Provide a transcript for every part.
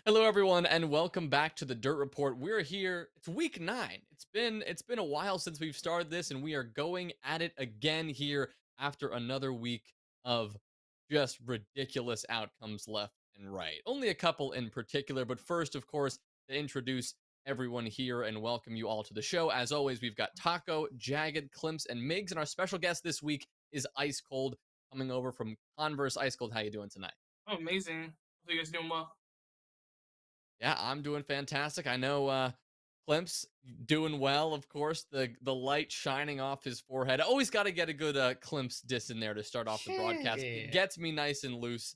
Hello, everyone, and welcome back to the Dirt Report. We're here. It's week 9. It's been a while since we've started this, and we are going at it again here after another week of just ridiculous outcomes left and right. Only a couple in particular, but first, of course, to introduce everyone here and welcome you all to the show. As always, we've got Taco, Jagged, Klimpse, and Miggs, and our special guest this week is IceCold coming over from Converse. IceCold, how you doing tonight? Oh, amazing. Hope you guys doing well. Yeah, I'm doing fantastic. I know Klimpse doing well, of course. The light shining off his forehead. Always got to get a good Klimpse diss in there to start off the broadcast. It Yeah. gets me nice and loose.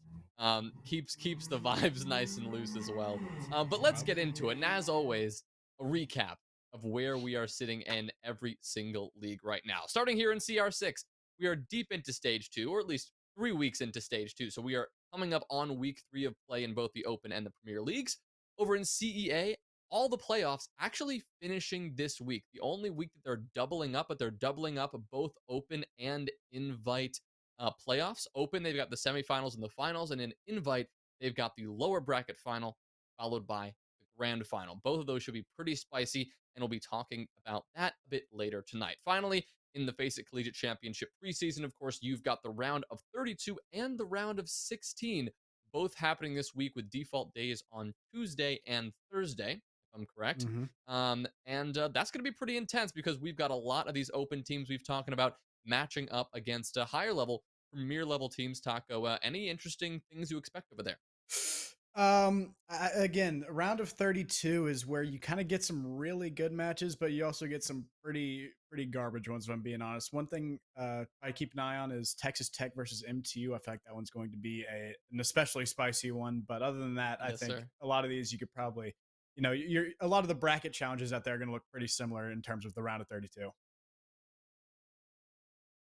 Keeps the vibes nice and loose as well. But let's get into it. And as always, a recap of where we are sitting in every single league right now. Starting here in CR6, we are deep into stage 2, or at least 3 weeks into stage 2. So we are coming up on week 3 of play in both the Open and the Premier Leagues. Over in CEA, all the playoffs actually finishing this week. The only week that they're doubling up, but they're doubling up both open and invite playoffs. Open, they've got the semifinals and the finals, and in invite, they've got the lower bracket final, followed by the grand final. Both of those should be pretty spicy, and we'll be talking about that a bit later tonight. Finally, in the FACEIT Collegiate Championship preseason, of course, you've got the round of 32 and the round of 16 both happening this week with default days on Tuesday and Thursday, if I'm correct. hmm And that's going to be pretty intense because we've got a lot of these open teams we've talking about matching up against a higher level, premier level teams. Taco, any interesting things you expect over there? Again, a round of 32 is where you kind of get some really good matches, but you also get some pretty garbage ones. If I'm being honest, one thing I keep an eye on is Texas Tech versus MTU. I feel like that one's going to be an especially spicy one. But other than that, I Yes, think sir. a lot of these you could probably, you're a lot of the bracket challenges out there are going to look pretty similar in terms of the round of 32.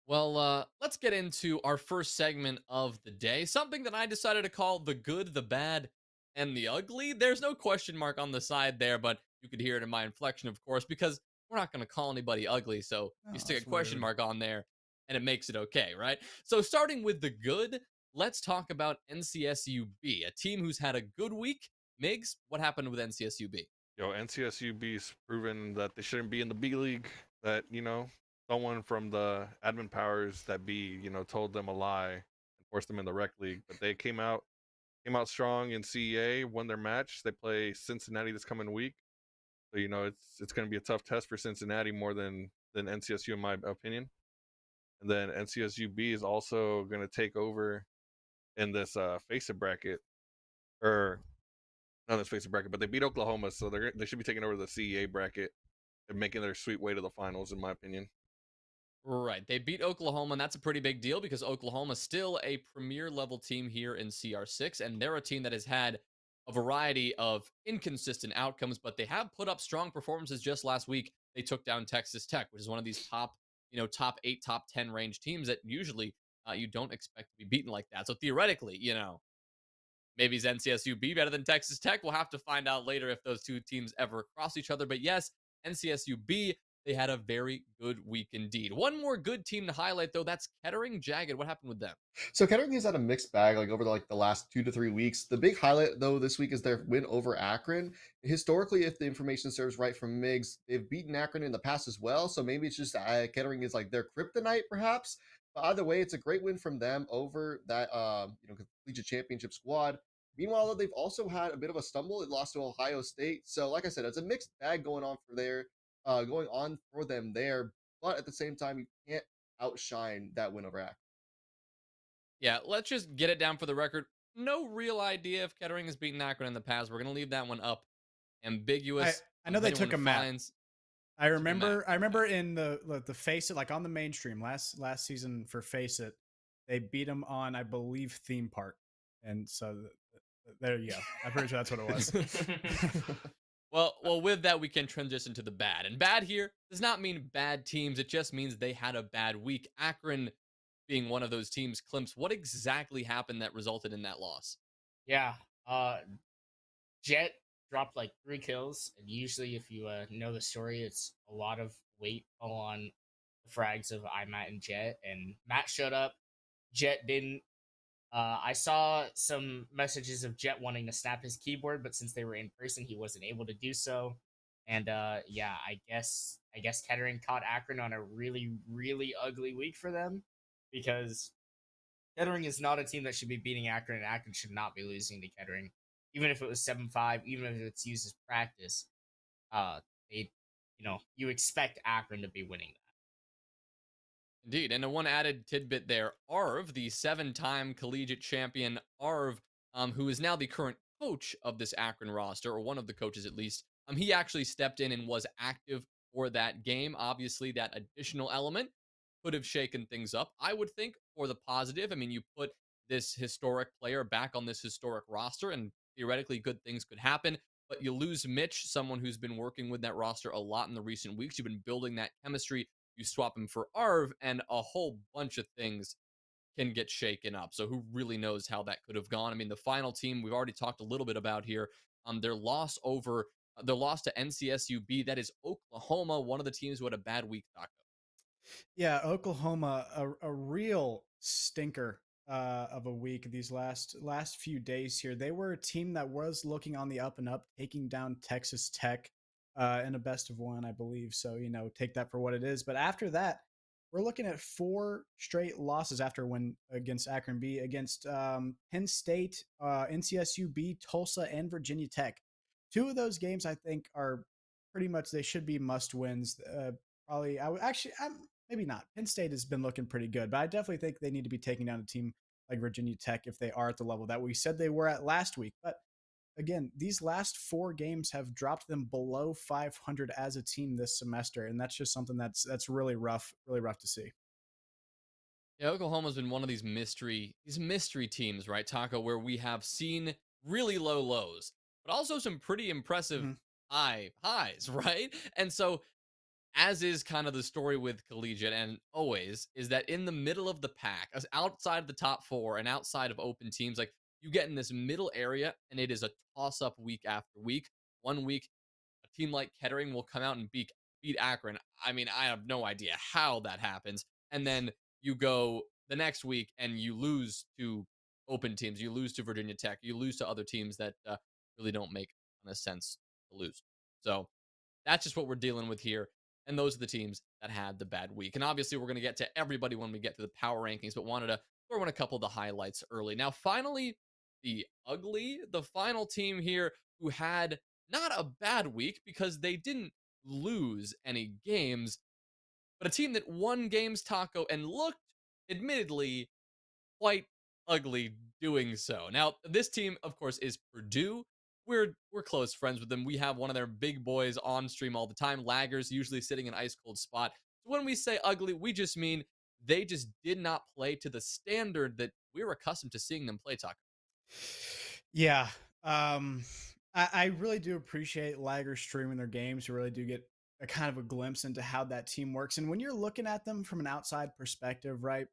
Well, let's get into our first segment of the day. Something that I decided to call the good, the bad, and the ugly. There's no question mark on the side there, but you could hear it in my inflection, of course, because we're not going to call anybody ugly. So you Oh, stick a that's question rude. mark on there and it makes it okay, right? So starting with the good, let's talk about NCSUB, a team who's had a good week. Migs, what happened with NCSUB? Yo, NCSUB's proven that they shouldn't be in the B League. That someone from the admin powers that be told them a lie and forced them in the rec league. But they came out strong in CEA, won their match. They play Cincinnati this coming week, so it's going to be a tough test for Cincinnati more than NCSU in my opinion. And then NCSUB is also going to take over in this FACEIT bracket, or not this FACEIT bracket, but they beat Oklahoma, so they should be taking over the CEA bracket and making their sweet way to the finals, in my opinion. Right. They beat Oklahoma, and that's a pretty big deal because Oklahoma's still a premier level team here in CR6, and they're a team that has had a variety of inconsistent outcomes, but they have put up strong performances. Just last week, they took down Texas Tech, which is one of these top 8, top 10 range teams that usually you don't expect to be beaten like that. So theoretically, maybe is NCSUB better than Texas Tech? We'll have to find out later if those two teams ever cross each other. But yes, NCSUB, they had a very good week indeed. One more good team to highlight, though, that's Kettering Jagged. What happened with them? So Kettering has had a mixed bag like over the last 2 to 3 weeks. The big highlight though this week is their win over Akron. Historically, if the information serves right from Migs, they've beaten Akron in the past as well. So maybe it's just Kettering is like their kryptonite, perhaps. But either way, it's a great win from them over that collegiate championship squad. Meanwhile, though, they've also had a bit of a stumble. It lost to Ohio State. So, like I said, it's a mixed bag going on for them there. But at the same time, you can't outshine that win over Akron. Yeah, let's just get it down for the record. No real idea if Kettering has beaten Akron in the past. We're going to leave that one up I ambiguous. I know If they took anyone a map. finds, I took a map. remember I Okay. remember in the Face It, like on the mainstream last season for Face It, they beat them on, I believe, Theme Park. And so there you go. I'm pretty sure that's what it was. Well, with that, we can transition to the bad. And bad here does not mean bad teams. It just means they had a bad week. Akron being one of those teams. Klimpse, what exactly happened that resulted in that loss? Yeah. Uh, Jet dropped like 3 kills, and usually, if you know the story, it's a lot of weight on the frags of Matt and Jet. And Matt showed up. Jet didn't. I saw some messages of Jet wanting to snap his keyboard, but since they were in person, he wasn't able to do so. And yeah, I guess Kettering caught Akron on a really really ugly week for them, because Kettering is not a team that should be beating Akron, and Akron should not be losing to Kettering, even if it was 7-5, even if it's used as practice. Uh, they, you expect Akron to be winning. Indeed. And a one added tidbit there, Arv, the 7-time collegiate champion, Arv, who is now the current coach of this Akron roster, or one of the coaches at least, he actually stepped in and was active for that game. Obviously, that additional element could have shaken things up, I would think, for the positive. I mean, you put this historic player back on this historic roster, and theoretically, good things could happen. But you lose Mitch, someone who's been working with that roster a lot in the recent weeks. You've been building that chemistry. You swap him for Arv, and a whole bunch of things can get shaken up. So who really knows how that could have gone? I mean, the final team we've already talked a little bit about here. Their loss to NCSUB. That is Oklahoma, one of the teams who had a bad week. Taco. Yeah, Oklahoma, a real stinker of a week these last few days here. They were a team that was looking on the up and up, taking down Texas Tech in a best of one, I believe. So, take that for what it is. But after that, we're looking at 4 straight losses after a win against Akron B, against Penn State, NCSUB, Tulsa, and Virginia Tech. 2 of those games, I think, are pretty much, they should be must wins. Probably, I would actually, maybe not. Penn State has been looking pretty good, but I definitely think they need to be taking down a team like Virginia Tech if they are at the level that we said they were at last week. But again, these last 4 games have dropped them below 500 as a team this semester, and that's just something that's really rough to see. Yeah, Oklahoma's been one of these mystery teams, right, Taco, where we have seen really low lows, but also some pretty impressive Mhm. high highs, right? And so, as is kind of the story with collegiate and always, is that in the middle of the pack, as outside the top 4 and outside of open teams, like, you get in this middle area and it is a toss up week after week. One week a team like Kettering will come out and beat Akron. I mean, I have no idea how that happens. And then you go the next week and you lose to open teams. You lose to Virginia Tech. You lose to other teams that really don't make a ton of sense to lose. So that's just what we're dealing with here. And those are the teams that had the bad week. And obviously, we're going to get to everybody when we get to the power rankings, but wanted to throw in a couple of the highlights early. Now, finally, the final team here who had not a bad week because they didn't lose any games, but a team that won games, Taco, and looked, admittedly, quite ugly doing so. Now, this team, of course, is Purdue. We're close friends with them. We have one of their big boys on stream all the time. Laggers, usually sitting in IceCold spot. So when we say ugly, we just mean they just did not play to the standard that we're accustomed to seeing them play, Taco. Yeah. Um, I really do appreciate laggers streaming their games. You really do get a kind of a glimpse into how that team works. And when you're looking at them from an outside perspective, right?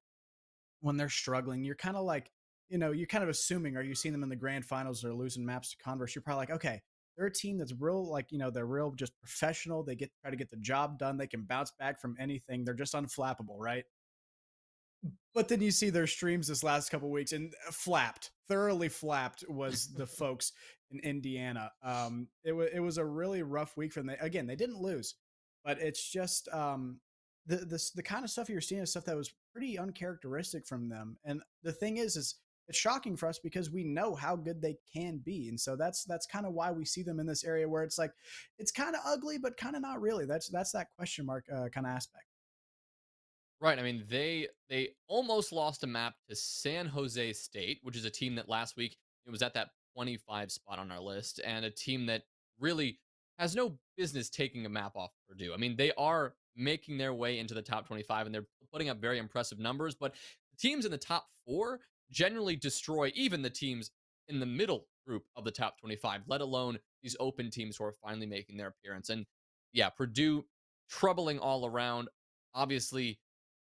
When they're struggling, you're kind of like, you're kind of assuming, are you seeing them in the grand finals or losing maps to Converse? You're probably like, okay, they're a team that's real, like, they're real just professional. They try to get the job done. They can bounce back from anything. They're just unflappable, right? But then you see their streams this last couple weeks and thoroughly flapped was the folks in Indiana. It was a really rough week for them. Again, they didn't lose, but it's just the kind of stuff you're seeing is stuff that was pretty uncharacteristic from them. And the thing is it's shocking for us because we know how good they can be, and so that's kind of why we see them in this area where it's like it's kind of ugly, but kind of not really. That's that question mark kind of aspect. Right. I mean, they almost lost a map to San Jose State, which is a team that last week it was at that 25 spot on our list, and a team that really has no business taking a map off Purdue. I mean, they are making their way into the top 25 and they're putting up very impressive numbers, but the teams in the top 4 generally destroy even the teams in the middle group of the top 25, let alone these open teams who are finally making their appearance. And yeah, Purdue troubling all around. Obviously,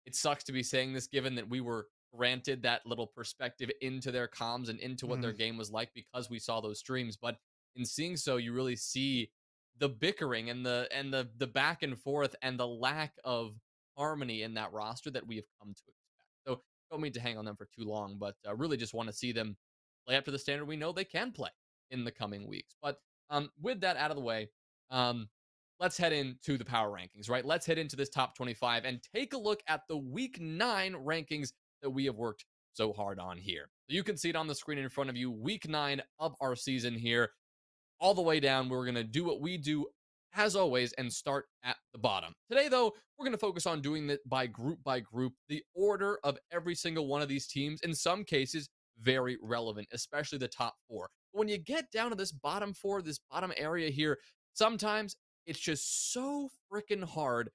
it sucks to be saying this given that we were granted that little perspective into their comms and into what their Mhm. game was like because we saw those streams. But in seeing so, you really see the bickering and the back and forth and the lack of harmony in that roster that we have come to expect. So don't mean to hang on them for too long, but really just want to see them play up to the standard we know they can play in the coming weeks. But with that out of the way, let's head into the power rankings, right? Let's head into this top 25 and take a look at the week 9 rankings that we have worked so hard on here. So you can see it on the screen in front of you, week 9 of our season here, all the way down. We're going to do what we do as always and start at the bottom. Today, though, we're going to focus on doing it by group, the order of every single one of these teams. In some cases, very relevant, especially the top 4. But when you get down to this bottom 4, this bottom area here, sometimes it's just so freaking hard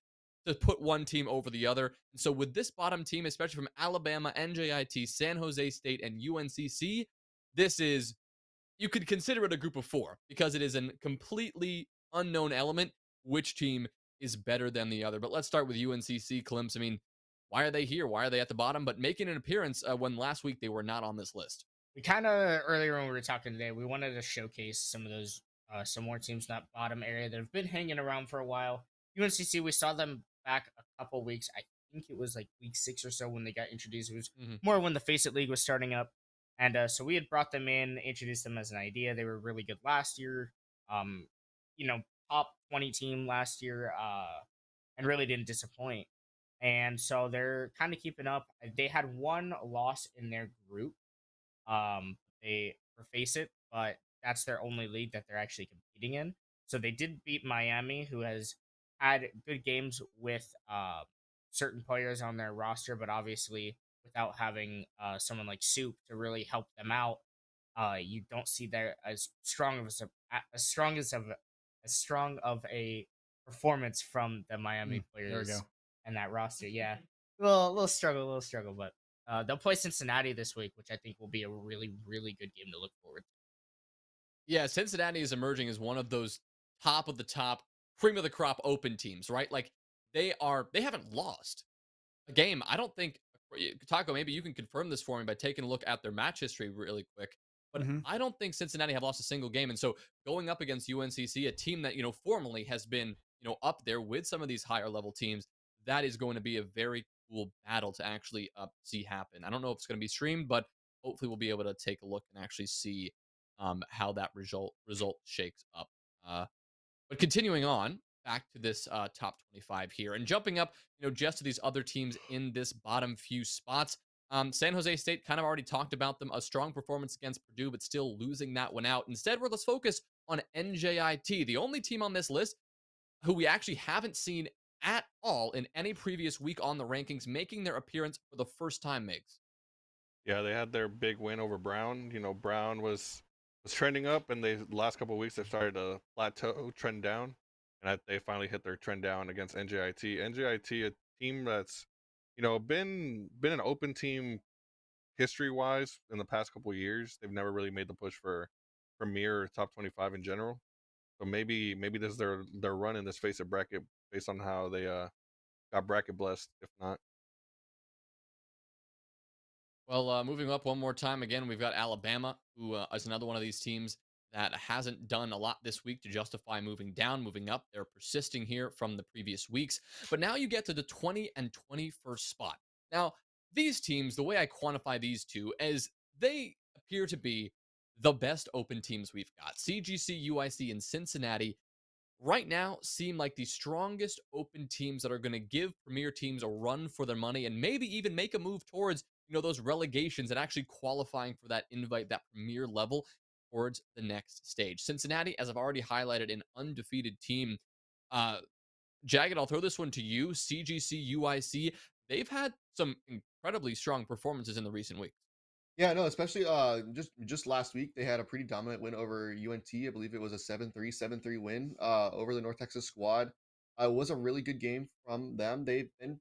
to put one team over the other. And so with this bottom team, especially from Alabama, NJIT, San Jose State, and UNCC, this is, you could consider it a group of 4 because it is a completely unknown element which team is better than the other. But let's start with UNCC, Klimpse. I mean, why are they here? Why are they at the bottom? But making an appearance when last week they were not on this list. We kind of earlier when we were talking today, we wanted to showcase some of those some more teams in that bottom area that have been hanging around for a while. UNCC, we saw them back a couple weeks. I think it was like week 6 or so when they got introduced. It was more when the FACEIT League was starting up, and so we had brought them in, introduced them as an idea. They were really good last year. You know, top 20 team last year, and really didn't disappoint. And so they're kind of keeping up. They had one loss in their group, they face it, but that's their only league that they're actually competing in. So they did beat Miami, who has had good games with certain players on their roster, but obviously without having someone like Soup to really help them out, you don't see there as strong of as strong of a performance from the Miami There we players go. and that roster. Yeah, little struggle, but they'll play Cincinnati this week, which I think will be a really, really good game to look forward to. Yeah, Cincinnati is emerging as one of those top of the top, cream of the crop open teams, right? Like they haven't lost a game. I don't think, Taco, maybe you can confirm this for me by taking a look at their match history really quick. But Mhm. I don't think Cincinnati have lost a single game. And so going up against UNCC, a team that, formally has been, up there with some of these higher level teams, that is going to be a very cool battle to actually see happen. I don't know if it's going to be streamed, but hopefully we'll be able to take a look and actually see how that result shakes up. But continuing on, back to this top 25 here and jumping up, just to these other teams in this bottom few spots. San Jose State, kind of already talked about them. A strong performance against Purdue, but still losing that one out. Instead, let's focus on NJIT, the only team on this list who we actually haven't seen at all in any previous week on the rankings, making their appearance for the first time, Migs. Yeah, they had their big win over Brown. Brown was trending up, and the last couple of weeks they started to plateau, trend down, and they finally hit their trend down against NJIT. NJIT, a team that's been an open team history wise in the past couple of years. They've never really made the push for premier or top 25 in general. So maybe this is their run in this FACEIT bracket based on how they got bracket blessed. If not. Well, moving up one more time, again, we've got Alabama, who is another one of these teams that hasn't done a lot this week to justify moving down, moving up. They're persisting here from the previous weeks. But now you get to the 20 and 21st spot. Now, these teams, the way I quantify these two, is they appear to be the best open teams we've got. CGC, UIC, and Cincinnati right now seem like the strongest open teams that are going to give premier teams a run for their money and maybe even make a move towards those relegations and actually qualifying for that invite, that premier level towards the next stage. Cincinnati, as I've already highlighted, an undefeated team. uh Jagged, I'll throw this one to you. CGC, UIC, they've had some incredibly strong performances in the recent weeks. Yeah, no, especially just last week they had a pretty dominant win over UNT. I believe it was a 7-3, 7-3 win over the North Texas squad. It was a really good game from them. They've been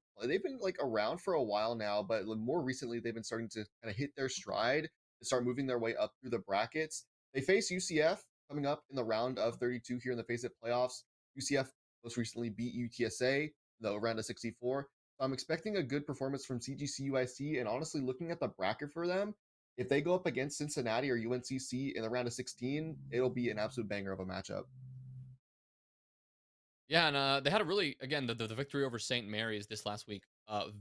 like around for a while now, but more recently they've been starting to kind of hit their stride and start moving their way up through the brackets. They face UCF coming up in the round of 32 here in the FACEIT playoffs. UCF most recently beat UTSA in the round of 64. So I'm expecting a good performance from CGC UIC, and honestly, looking at the bracket for them, if they go up against Cincinnati or UNCC in the round of 16, it'll be an absolute banger of a matchup. Yeah, and they had a really, again, the victory over St. Mary's this last week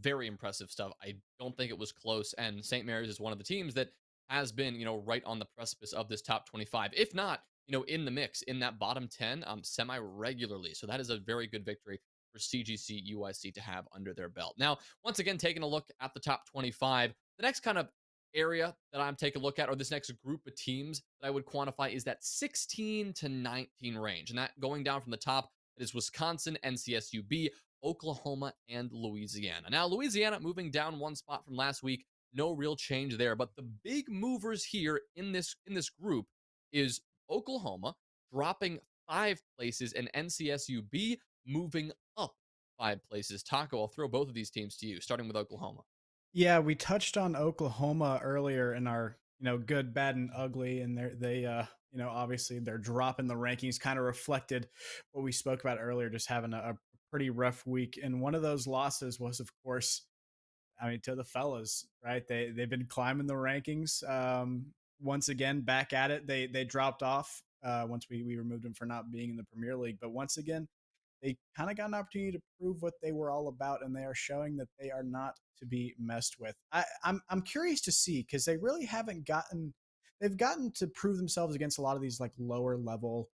Very impressive stuff. I don't think it was close. And St. Mary's is one of the teams that has been, right on the precipice of this top 25, if not, in the mix, in that bottom 10, semi regularly. So that is a very good victory for CGC UIC to have under their belt. Now, once again, taking a look at the top 25, the next kind of area that I'm taking a look at, or this next group of teams that I would quantify, is that 16 to 19 range. And that going down from the top, it is Wisconsin, NCSUB, Oklahoma, and Louisiana. Now, Louisiana moving down one spot from last week. No real change there. But the big movers here in this group is Oklahoma dropping 5 places and NCSUB moving up 5 places. Taco, I'll throw both of these teams to you, starting with Oklahoma. Yeah, we touched on Oklahoma earlier in our, good, bad, and ugly, and obviously they're dropping the rankings, kind of reflected what we spoke about earlier, just having a pretty rough week. And one of those losses was, of course, to the fellas, right? They've been climbing the rankings. Once again, back at it. They dropped off once we removed them for not being in the Premier League, but once again, they kind of got an opportunity to prove what they were all about, and they are showing that they are not to be messed with. I'm curious to see, because they really haven't they've gotten to prove themselves against a lot of these like lower level,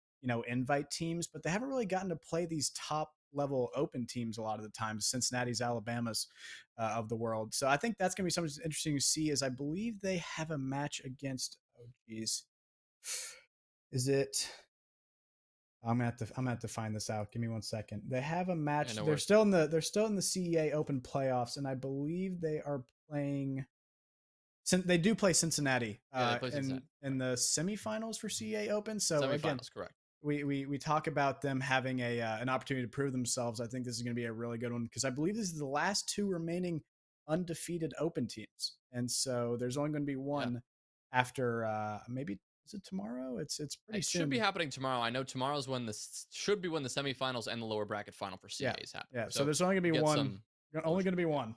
invite teams, but they haven't really gotten to play these top level open teams a lot of the times, Cincinnati's, Alabama's of the world. So I think that's going to be something interesting to see, as I believe they have a match against, oh geez, is it, I'm gonna have to find this out. Give me 1 second. They have a match. Yeah, no they're worries. still in the CEA Open playoffs, and I believe they are playing. They do play Cincinnati, Yeah, they play Cincinnati. in the semifinals for CEA Open. So again, Semifinals, correct. we talk about them having an opportunity to prove themselves. I think this is going to be a really good one, because I believe this is the last 2 remaining undefeated Open teams, and so there's only going to be one after maybe. Is it tomorrow? It's pretty soon. It should be happening tomorrow. I know tomorrow's when the semifinals and the lower bracket final for CAs happen. Yeah. So there's only gonna be one. Only gonna be one.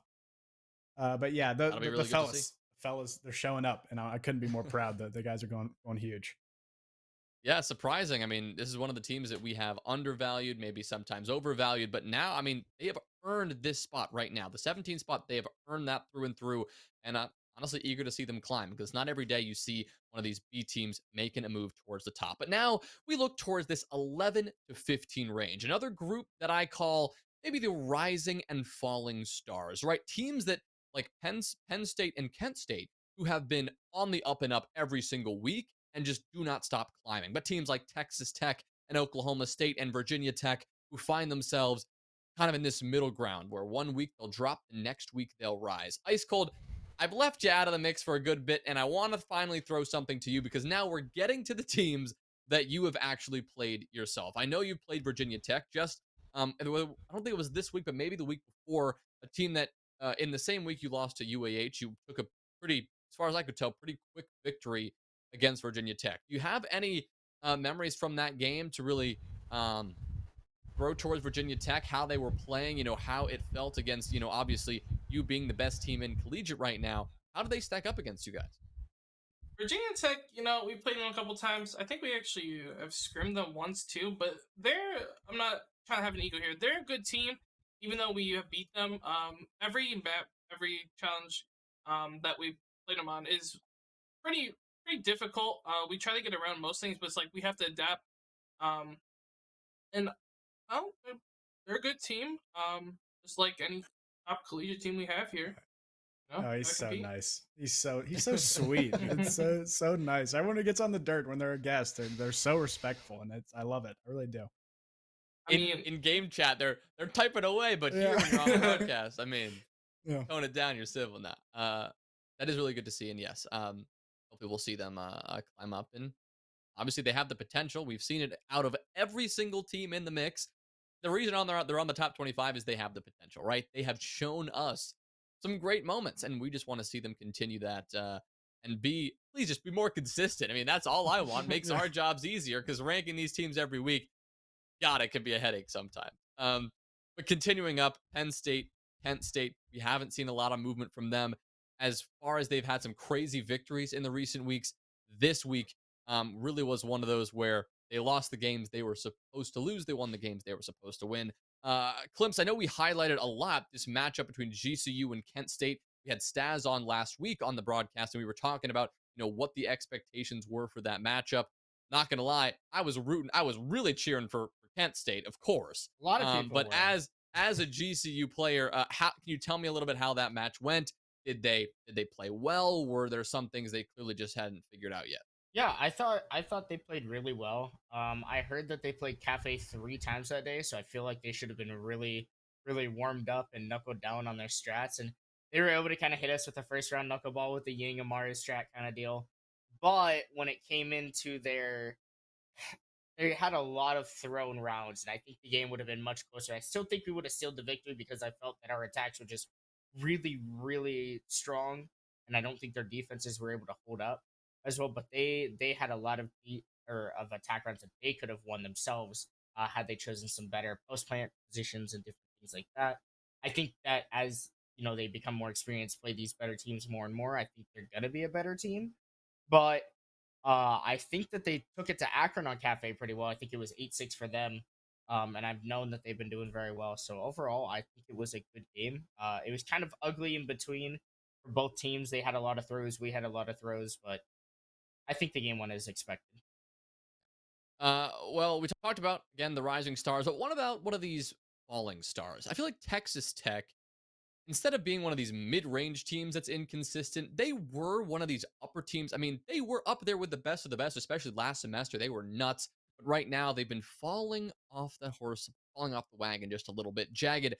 But yeah, That'll be really the good to see. fellas, they're showing up, and I couldn't be more proud that the guys are going huge. Yeah, surprising. I mean, this is one of the teams that we have undervalued, maybe sometimes overvalued, but now, I mean, they have earned this spot right now. The 17th spot, they have earned that through and through, and I'm honestly eager to see them climb, because not every day you see one of these B teams making a move towards the top. But now we look towards this 11 to 15 range, another group that I call maybe the rising and falling stars, right? Teams that, like Penn State and Kent State, who have been on the up and up every single week and just do not stop climbing. But teams like Texas Tech and Oklahoma State and Virginia Tech, who find themselves kind of in this middle ground where one week they'll drop, the next week they'll rise. IceCold, I've left you out of the mix for a good bit, and I want to finally throw something to you, because now we're getting to the teams that you have actually played yourself. I know you played Virginia Tech just, I don't think it was this week, but maybe the week before, a team that in the same week you lost to UAH, you took a pretty, as far as I could tell, pretty quick victory against Virginia Tech. Do you have any memories from that game to really throw towards Virginia Tech, how they were playing, how it felt against, obviously you being the best team in collegiate right now? How do they stack up against you guys? Virginia Tech, we played them a couple times. I think we actually have scrimmed them once too, but I'm not trying to have an ego here. They're a good team, even though we have beat them. Every map, every challenge that we played them on is pretty difficult. We try to get around most things, but it's like we have to adapt. And they're a good team. Just like any top collegiate team we have here. Oh, he's so nice. He's so sweet. It's so nice. Everyone who gets on the dirt when they're a guest, they're so respectful, and I love it. I really do. In game chat, they're typing away, but here when you're on the podcast, I mean, tone it down. You're civil now. That is really good to see, and yes, hopefully we'll see them climb up. And obviously they have the potential. We've seen it out of every single team in the mix. The reason they're on the top 25 is they have the potential, right? They have shown us some great moments, and we just want to see them continue that and please just be more consistent. I mean, that's all I want. Makes our jobs easier, because ranking these teams every week, God, it could be a headache sometimes. But continuing up, Penn State, Kent State, we haven't seen a lot of movement from them. As far as they've had some crazy victories in the recent weeks, this week really was one of those where they lost the games they were supposed to lose. They won the games they were supposed to win. Klimpse, I know we highlighted a lot this matchup between GCU and Kent State. We had Staz on last week on the broadcast, and we were talking about what the expectations were for that matchup. Not gonna lie, I was rooting. I was really cheering for Kent State, of course. A lot of people But were. as a GCU player, how can you tell me a little bit how that match went? Did they play well? Were there some things they clearly just hadn't figured out yet? Yeah, I thought they played really well. I heard that they played Cafe 3 times that day, so I feel like they should have been really warmed up and knuckled down on their strats, and they were able to kind of hit us with the first round knuckleball with the Ying Amari strat kind of deal. But when it came into they had a lot of thrown rounds, and I think the game would have been much closer. I still think we would have sealed the victory because I felt that our attacks were just really strong, and I don't think their defenses were able to hold up as well. But they had a lot of of attack rounds that they could have won themselves had they chosen some better post plant positions and different things like that. I think that as they become more experienced, play these better teams more and more, I think they're gonna be a better team. But I think that they took it to Akron on Cafe pretty well. I think it was 8-6 for them. And I've known that they've been doing very well. So overall, I think it was a good game. It was kind of ugly in between for both teams. They had a lot of throws. We had a lot of throws, but I think the game went as expected. Well, we talked about again the rising stars, but what about one of these falling stars? I feel like Texas Tech, instead of being one of these mid-range teams that's inconsistent, they were one of these upper teams. I mean, they were up there with the best of the best, especially last semester. They were nuts. But right now, they've been falling off the horse, falling off the wagon just a little bit. Jagged,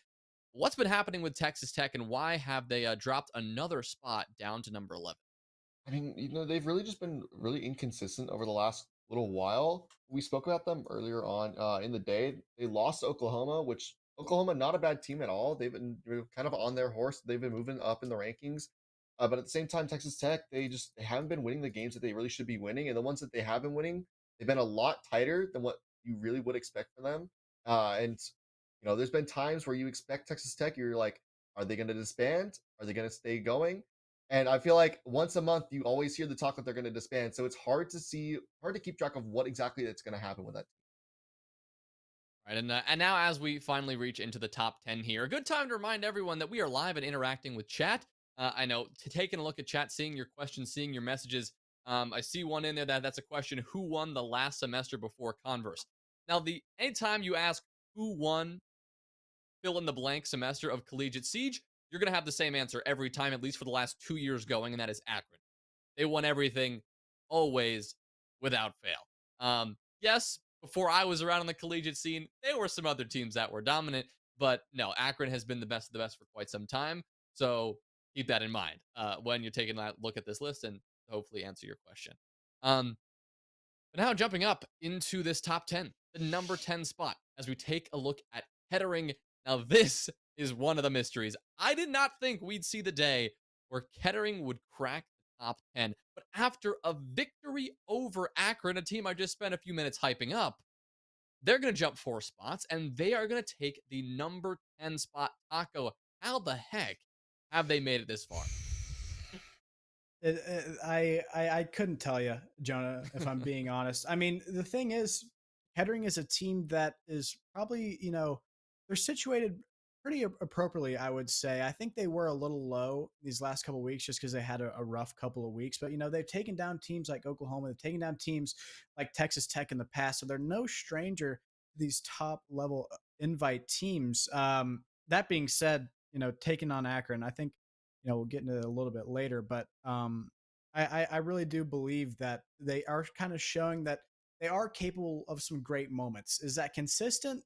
what's been happening with Texas Tech, and why have they dropped another spot down to number 11? I mean, they've really just been really inconsistent over the last little while. We spoke about them earlier on in the day. They lost to Oklahoma, which Oklahoma not a bad team at all. They've been kind of on their horse. They've been moving up in the rankings. But at the same time, Texas Tech, they haven't been winning the games that they really should be winning, and the ones that they have been winning, they've been a lot tighter than what you really would expect from them. And there's been times where you expect Texas Tech, you're like, are they going to disband? Are they going to stay going? And I feel like once a month, you always hear the talk that they're going to disband. So it's hard to keep track of what exactly that's going to happen with that. Right, and now as we finally reach into the top 10 here, a good time to remind everyone that we are live and interacting with chat. I know, taking a look at chat, seeing your questions, seeing your messages. I see one in there that's a question: who won the last semester before Converse? Now, anytime you ask who won fill in the blank semester of Collegiate Siege, you're gonna have the same answer every time, at least for the last 2 years going, and that is Akron. They won everything, always, without fail. Yes, before I was around on the collegiate scene, there were some other teams that were dominant, but no, Akron has been the best of the best for quite some time. So keep that in mind when you're taking a look at this list and hopefully answer your question. Um, but now jumping up into this top 10, the number 10 spot, as we take a look at Kettering. Now, this is one of the mysteries. I did not think we'd see the day where Kettering would crack the top 10. But after a victory over Akron, a team I just spent a few minutes hyping up, they're going to jump 4 spots and they are going to take the number 10 spot. Taco, how the heck have they made it this far? I couldn't tell you, Jonah, if I'm being honest. I mean, the thing is, Kettering is a team that is probably, they're situated pretty appropriately, I would say. I think they were a little low these last couple of weeks just because they had a rough couple of weeks. But, they've taken down teams like Oklahoma. They've taken down teams like Texas Tech in the past. So they're no stranger to these top level invite teams. That being said, taking on Akron, I think we'll get into it a little bit later, but I really do believe that they are kind of showing that they are capable of some great moments. Is that consistent?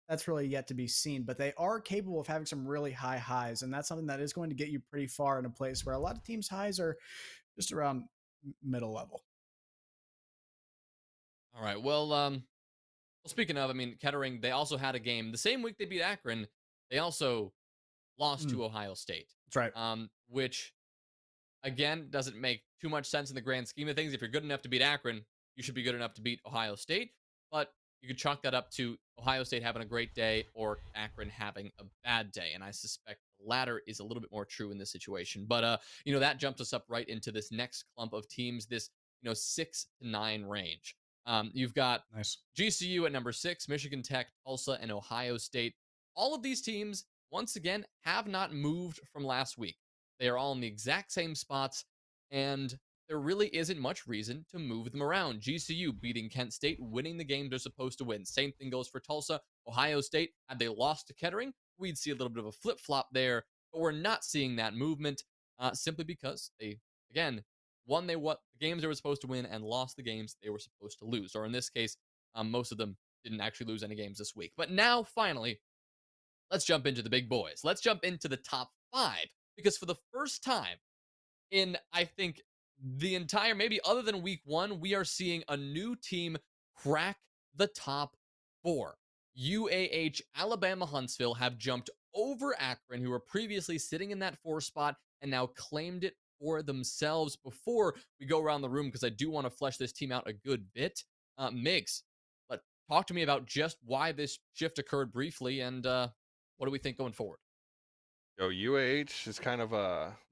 That's really yet to be seen, but they are capable of having some really high highs, and that's something that is going to get you pretty far in a place where a lot of teams' highs are just around middle level. All right. Well, speaking of, I mean, Kettering, they also had a game the same week they beat Akron. They also lost to Ohio State. That's right. Which again doesn't make too much sense in the grand scheme of things. If you're good enough to beat Akron, you should be good enough to beat Ohio State. But you could chalk that up to Ohio State having a great day or Akron having a bad day. And I suspect the latter is a little bit more true in this situation. But that jumps us up right into this next clump of teams, this 6 to 9 range. You've got Nice. GCU at number 6, Michigan Tech, Tulsa, and Ohio State. All of these teams, once again, have not moved from last week. They are all in the exact same spots, and there really isn't much reason to move them around. GCU beating Kent State, winning the game they're supposed to win. Same thing goes for Tulsa. Ohio State, had they lost to Kettering, we'd see a little bit of a flip-flop there, but we're not seeing that movement simply because they, again, won the games they were supposed to win and lost the games they were supposed to lose. Or in this case, most of them didn't actually lose any games this week. But now, finally, let's jump into the big boys. Let's jump into the top 5, because for the first time in, I think, the entire, maybe other than week 1, we are seeing a new team crack the top 4. UAH, Alabama, Huntsville have jumped over Akron, who were previously sitting in that 4 spot, and now claimed it for themselves. Before we go around the room, because I do want to flesh this team out a good bit, Migs, talk to me about just why this shift occurred briefly, and what do we think going forward? Yo, UAH is kind of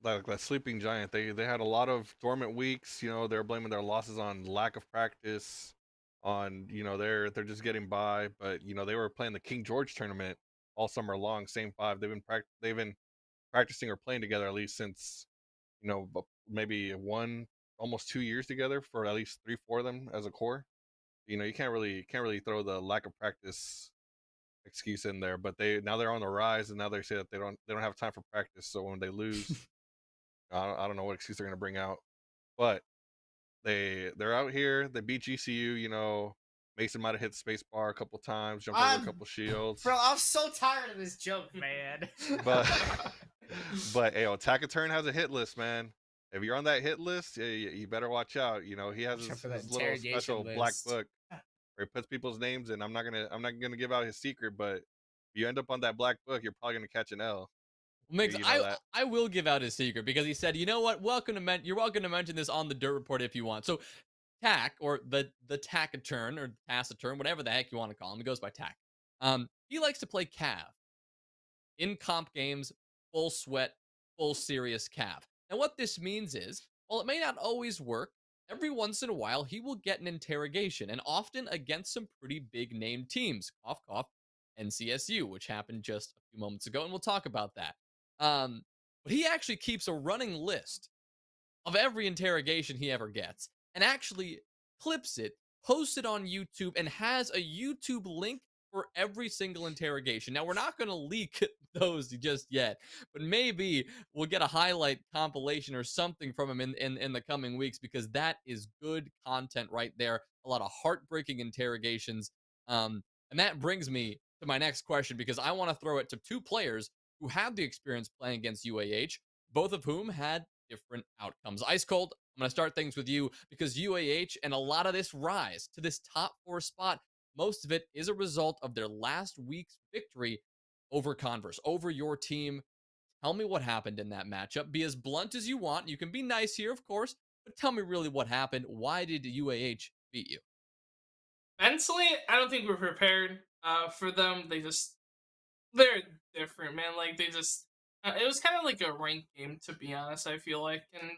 like that sleeping giant. They had a lot of dormant weeks. You know, they're blaming their losses on lack of practice, on they're just getting by. But they were playing the King George tournament all summer long. Same 5. They've been practicing or playing together at least since maybe almost 2 years together for at least 3-4 of them as a core. You can't really throw the lack of practice excuse in there, but they're on the rise, and now they say that they don't have time for practice. So when they lose, I don't know what excuse they're gonna bring out, but they're out here. They beat GCU. Mason might have hit the space bar a couple times, jumped over a couple shields. Bro, I'm so tired of this joke, man. but Attack a Turn has a hit list, man. If you're on that hit list, you better watch out. He has his little special black book where he puts people's names in. I'm not gonna give out his secret, but if you end up on that black book, you're probably gonna catch an L. Migs, I will give out his secret, because he said, you know what, you're welcome to mention this on the Dirt Report if you want. So Tack, or the Taciturn, or Taciturn, whatever the heck you want to call him, he goes by Tack. He likes to play Cav in comp games, full sweat, full serious Cav. Now what this means is, while it may not always work, every once in a while he will get an interrogation, and often against some pretty big name teams. Cough, cough. NCSU, which happened just a few moments ago, and we'll talk about that. But he actually keeps a running list of every interrogation he ever gets, and actually clips it, posts it on YouTube, and has a YouTube link for every single interrogation. Now, we're not going to leak those just yet, but maybe we'll get a highlight compilation or something from him in the coming weeks, because that is good content right there. A lot of heartbreaking interrogations. And that brings me to my next question, because I want to throw it to 2 players who have the experience playing against UAH, both of whom had different outcomes. IceCold, I'm going to start things with you, because UAH and a lot of this rise to this top 4 spot, most of it is a result of their last week's victory over Converse, over your team. Tell me what happened in that matchup. Be as blunt as you want. You can be nice here, of course, but tell me really what happened. Why did UAH beat you? Mentally, I don't think we're prepared for them. They're different, man. Like, it was kind of like a ranked game, to be honest, I feel like. And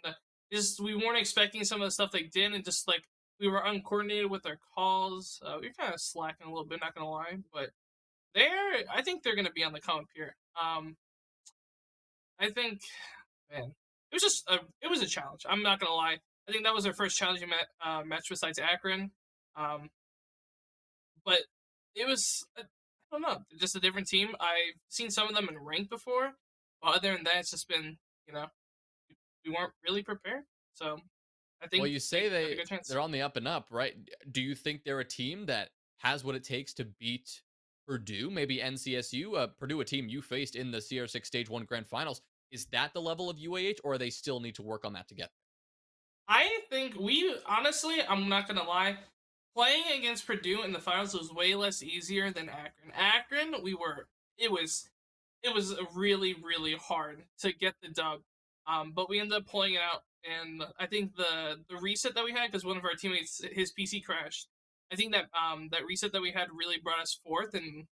we weren't expecting some of the stuff they did, and just like we were uncoordinated with our calls. We were kind of slacking a little bit, not gonna lie. But I think they're gonna be on the come up here. I think, man, it was a challenge. I'm not gonna lie. I think that was their first challenging match besides Akron. But it was, I don't know, just a different team. I've seen some of them in ranked before, but other than that, it's just been, we weren't really prepared. So I think. Well, you say they have a good chance. they're on the up and up, right? Do you think they're a team that has what it takes to beat Purdue, maybe NCSU? Purdue, a team you faced in the CR6 Stage 1 Grand Finals. Is that the level of UAH, or they still need to work on that to get there? I think honestly, I'm not gonna lie, playing against Purdue in the finals was way less easier than Akron. Akron, it was really, really hard to get the dub. But we ended up pulling it out, and I think the reset that we had, because one of our teammates, his PC crashed. I think that that reset that we had really brought us forth and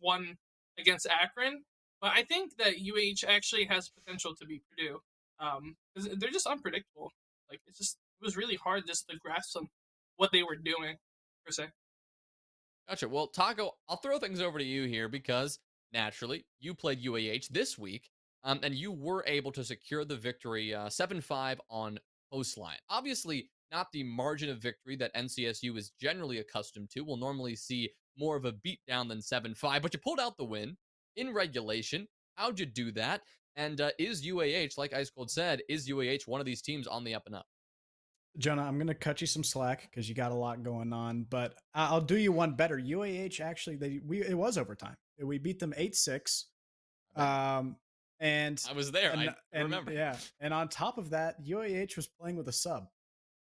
won against Akron. But I think that UH actually has potential to beat Purdue. Because they're just unpredictable. Like, it was really hard just to grasp what they were doing. per se. Gotcha. Well, Taco, I'll throw things over to you here because naturally you played UAH this week, and you were able to secure the victory 7-5 on Coastline. Obviously, not the margin of victory that NCSU is generally accustomed to. We'll normally see more of a beatdown than 7-5, but you pulled out the win in regulation. How'd you do that? And is UAH, like IceCold said, is UAH one of these teams on the up and up? Jonah, I'm gonna cut you some slack because you got a lot going on, but I'll do you one better. UAH actually, it was overtime. We beat them 8-6. I bet. And I was there. I remember. yeah, and on top of that, UAH was playing with a sub.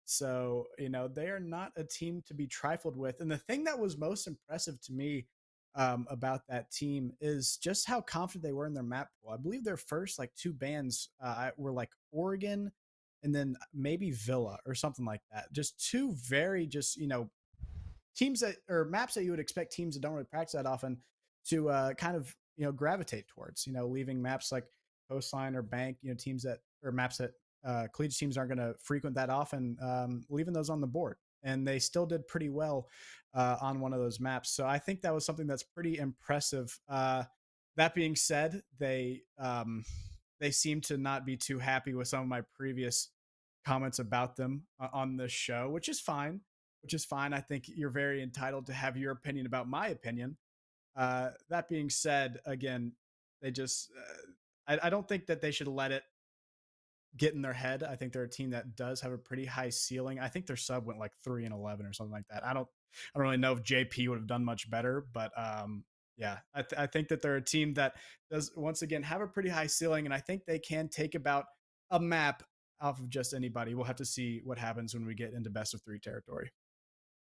So, they are not a team to be trifled with. And the thing that was most impressive to me about that team is just how confident they were in their map pool. I believe their first like two bans were like Oregon and then maybe Villa or something like that. Just two very teams that or maps that you would expect teams that don't really practice that often to kind of gravitate towards. Leaving maps like Coastline or Bank, teams that or maps that collegiate teams aren't going to frequent that often, leaving those on the board. And they still did pretty well on one of those maps. So I think that was something that's pretty impressive. That being said, they seem to not be too happy with some of my previous comments about them on this show, which is fine. I think you're very entitled to have your opinion about my opinion. That being said, again, they just, I don't think that they should let it get in their head. I think they're a team that does have a pretty high ceiling. I think their sub went like 3-11 or something like that. I don't really know if JP would have done much better, but yeah, I think that they're a team that does once again have a pretty high ceiling, and I think they can take about a map off of just anybody. We'll have to see what happens when we get into best of 3 territory.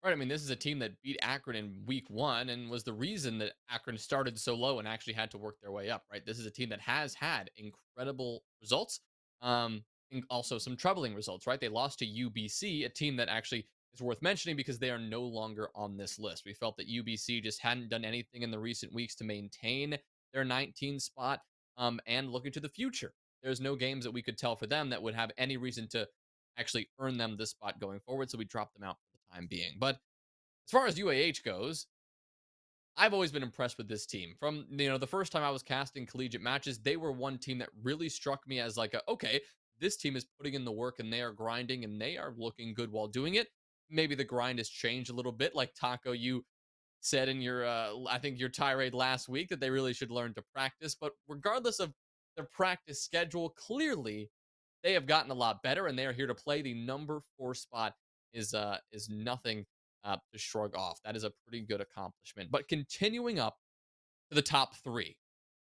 Right. I mean, this is a team that beat Akron in week 1 and was the reason that Akron started so low and actually had to work their way up, right? This is a team that has had incredible results, and also some troubling results, right? They lost to UBC, a team that actually is worth mentioning because they are no longer on this list. We felt that UBC just hadn't done anything in the recent weeks to maintain their 19 spot, and looking to the future. There's no games that we could tell for them that would have any reason to actually earn them this spot going forward, so we dropped them out for the time being. But as far as UAH goes, I've always been impressed with this team. From the first time I was casting collegiate matches, they were one team that really struck me as like okay, this team is putting in the work and they are grinding and they are looking good while doing it. Maybe the grind has changed a little bit, like Taco, you said in your I think your tirade last week that they really should learn to practice. But regardless of their practice schedule, clearly they have gotten a lot better and they are here to play. The number 4 spot is nothing to shrug off. That is a pretty good accomplishment. But continuing up to the top 3,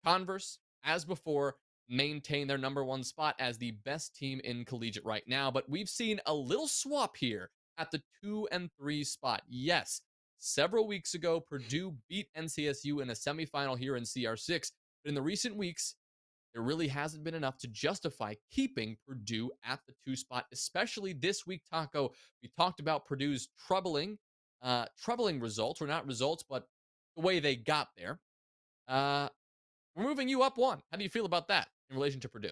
Converse, as before, maintain their number 1 spot as the best team in collegiate right now. But we've seen a little swap here at the 2 and 3 spot. Yes, several weeks ago, Purdue beat NCSU in a semifinal here in CR6. But in the recent weeks, there really hasn't been enough to justify keeping Purdue at the 2 spot, especially this week, Taco. We talked about Purdue's troubling results, or not results, but the way they got there. We're moving you up 1. How do you feel about that in relation to Purdue?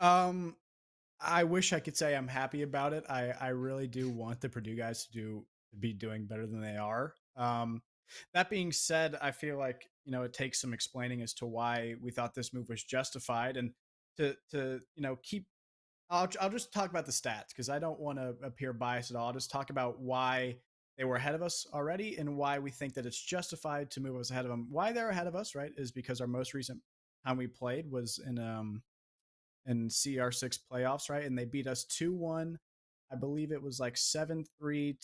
I wish I could say I'm happy about it. I really do want the Purdue guys to be doing better than they are. That being said, I feel like it takes some explaining as to why we thought this move was justified, and to keep. I'll just talk about the stats because I don't want to appear biased at all. I'll just talk about why they were ahead of us already and why we think that it's justified to move us ahead of them. Why they're ahead of us, right, is because our most recent time we played was in CR6 playoffs, right? And they beat us 2-1. I believe it was like 7-3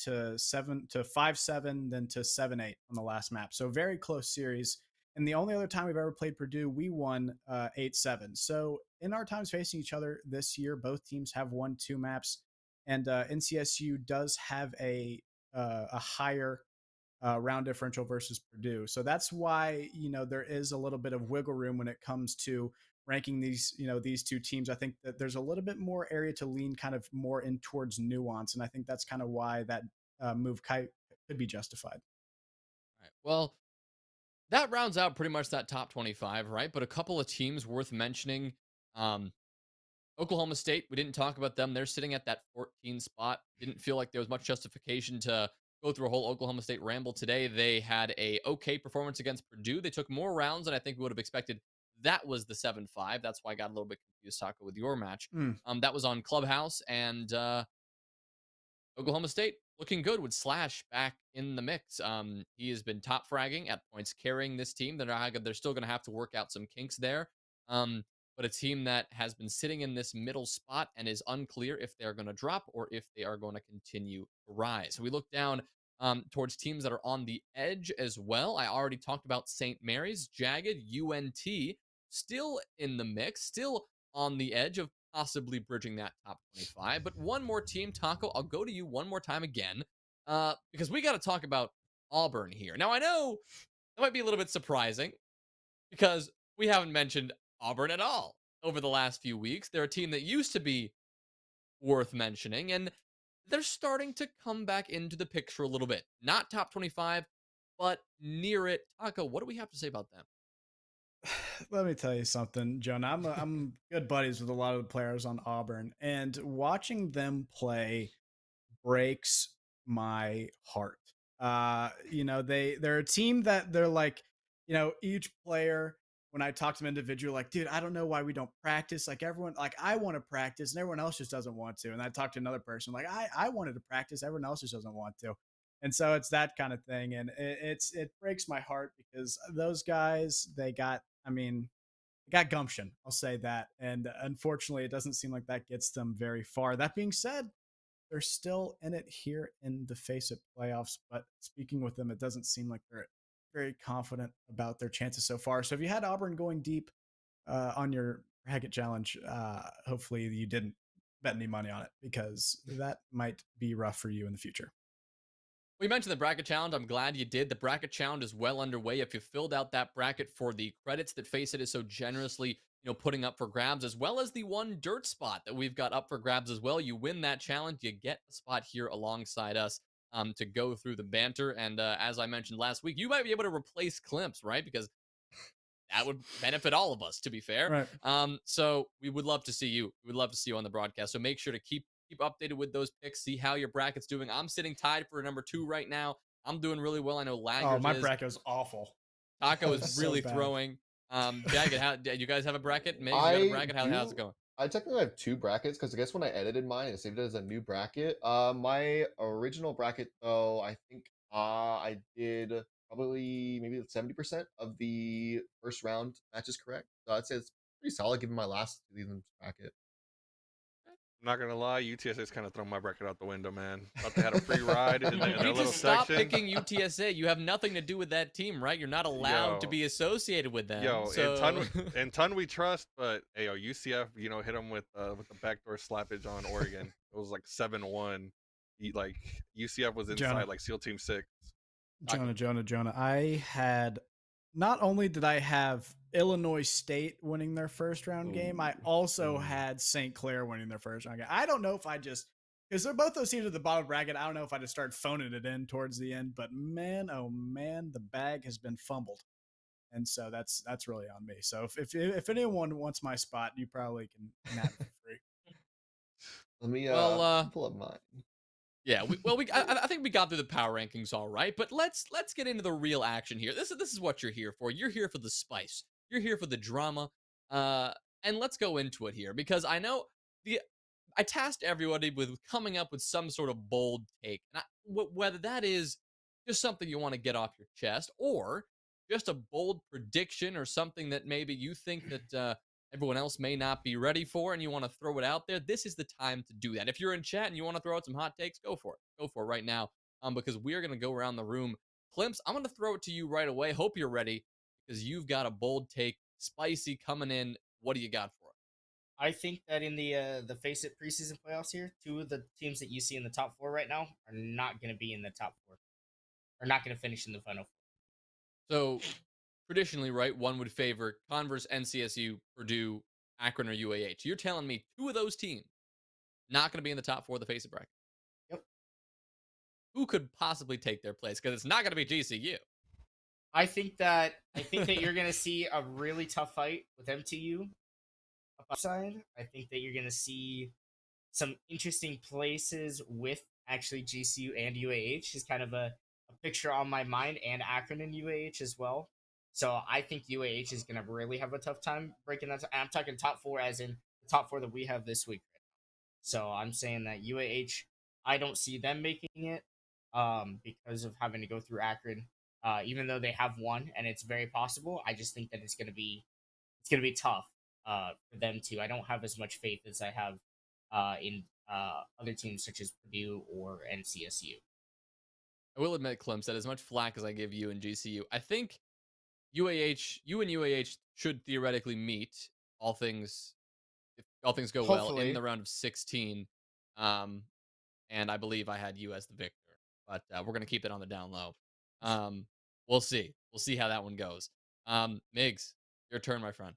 to 5-7, then to 7-8 on the last map. So very close series. And the only other time we've ever played Purdue, we won 8-7. So in our times facing each other this year, both teams have won 2 maps, and NCSU does have a higher round differential versus Purdue. So that's why there is a little bit of wiggle room when it comes to ranking these two teams. I think that there's a little bit more area to lean kind of more in towards nuance, and I think that's kind of why that move could be justified. All right. Well, that rounds out pretty much that top 25, right? But a couple of teams worth mentioning. Oklahoma State, we didn't talk about them. They're sitting at that 14 spot. Didn't feel like there was much justification to go through a whole Oklahoma State ramble today. They had a okay performance against Purdue. They took more rounds than I think we would have expected. That was the 7-5. That's why I got a little bit confused, Taco, with your match. Mm. That was on Clubhouse, and Oklahoma State looking good with Slash back in the mix. He has been top fragging at points carrying this team. They're still going to have to work out some kinks there. But a team that has been sitting in this middle spot and is unclear if they're going to drop or if they are going to continue to rise. So we look down towards teams that are on the edge as well. I already talked about St. Mary's, Jagged, UNT, still in the mix, still on the edge of possibly bridging that top 25. But one more team, Taco, I'll go to you one more time again, because we got to talk about Auburn here. Now, I know that might be a little bit surprising because we haven't mentioned Auburn at all over the last few weeks. They're a team that used to be worth mentioning, and they're starting to come back into the picture a little bit. Not top 25, but near it. Taco, what do we have to say about them? Let me tell you something, Jonah. I'm good buddies with a lot of the players on Auburn, and watching them play breaks my heart. They're a team that they're like, each player, when I talk to them individually, like, dude, I don't know why we don't practice. Like everyone, like I want to practice and everyone else just doesn't want to. And I talked to another person, like I wanted to practice, everyone else just doesn't want to. And so it's that kind of thing. And it breaks my heart because those guys, they got gumption. I'll say that. And unfortunately, it doesn't seem like that gets them very far. That being said, they're still in it here in the FACEIT playoffs. But speaking with them, it doesn't seem like they're very confident about their chances so far. So if you had Auburn going deep on your bracket challenge, hopefully you didn't bet any money on it because that might be rough for you in the future. We mentioned the bracket challenge. I'm glad you did. The bracket challenge is well underway. If you filled out that bracket for the credits that FACEIT is so generously, putting up for grabs, as well as the one dirt spot that we've got up for grabs as well, you win that challenge, you get a spot here alongside us to go through the banter. And as I mentioned last week, you might be able to replace Klimpse, right? Because that would benefit all of us, to be fair. Right. So we would love to see you. We would love to see you on the broadcast. So make sure to keep updated with those picks. See how your bracket's doing. I'm sitting tied for number 2 right now. I'm doing really well. I know Laggers my is. bracket was awful. Taco That was is so really bad. throwing. Jagged, how do you guys have a bracket? Miggs, you got a bracket? How's it going? I technically have 2 brackets because I guess when I edited mine, I saved it as a new bracket. My original bracket, though, I think I did probably maybe 70% of the first round matches correct. So I'd say it's pretty solid given my last season's bracket. I'm not gonna lie, UTSA's kind of thrown my bracket out the window, man. Thought they had a free ride in You their need little to stop section. picking UTSA. You have nothing to do with that team, right? You're not allowed to be associated with them. And ton we trust, but hey, UCF, hit them with the backdoor slappage on Oregon. It was like 7-1. Like UCF was inside Jonah. like SEAL Team 6. Jonah. I had not only did I have Illinois State winning their first round game, I also had St. Clair winning their first round game. I don't know if I just because they're both those teams at the bottom bracket. I don't know if I just started phoning it in towards the end, but man, oh man, the bag has been fumbled, and so that's really on me. So if anyone wants my spot, you probably can have it for free. Let me pull up mine. Yeah, I think we got through the power rankings all right, but let's get into the real action here. This is what you're here for. You're here for the spice. You're here for the drama. And let's go into it here because I know I tasked everybody with coming up with some sort of bold take, and whether that is just something you want to get off your chest or just a bold prediction or something that maybe you think that everyone else may not be ready for and you want to throw it out there, this is the time to do that. If you're in chat and you want to throw out some hot takes, go for it. Go for it right now because we're going to go around the room. Klimpse, I'm going to throw it to you right away. Hope you're ready because you've got a bold take, spicy coming in. What do you got for it? I think that in the FACEIT preseason playoffs here, 2 of the teams that you see in the top 4 right now are not going to be in the top 4. Are not going to finish in the final 4. So traditionally, right, one would favor Converse, NCSU, Purdue, Akron, or UAH. You're telling me 2 of those teams not going to be in the top 4 of the FACEIT bracket? Yep. Who could possibly take their place? Because it's not going to be GCU. I think that you're going to see a really tough fight with MTU upside. I think that you're going to see some interesting places with actually GCU and UAH is kind of a picture on my mind, and Akron and UAH as well. So I think UAH is gonna really have a tough time breaking that. I'm talking top four, as in the top four that we have this week. So I'm saying that UAH, I don't see them making it, because of having to go through Akron. Even though they have won and it's very possible, I just think that it's gonna be tough for them to. I don't have as much faith as I have in other teams such as Purdue or NCSU. I will admit, Klimpse, that as much flack as I give you and GCU, I think you and UAH should theoretically meet, all things if all things go well, in Hopefully. the round of 16. Um, and I believe I had you as the victor, but we're gonna keep it on the down low. We'll see. We'll see how that one goes. Migs, your turn, my friend.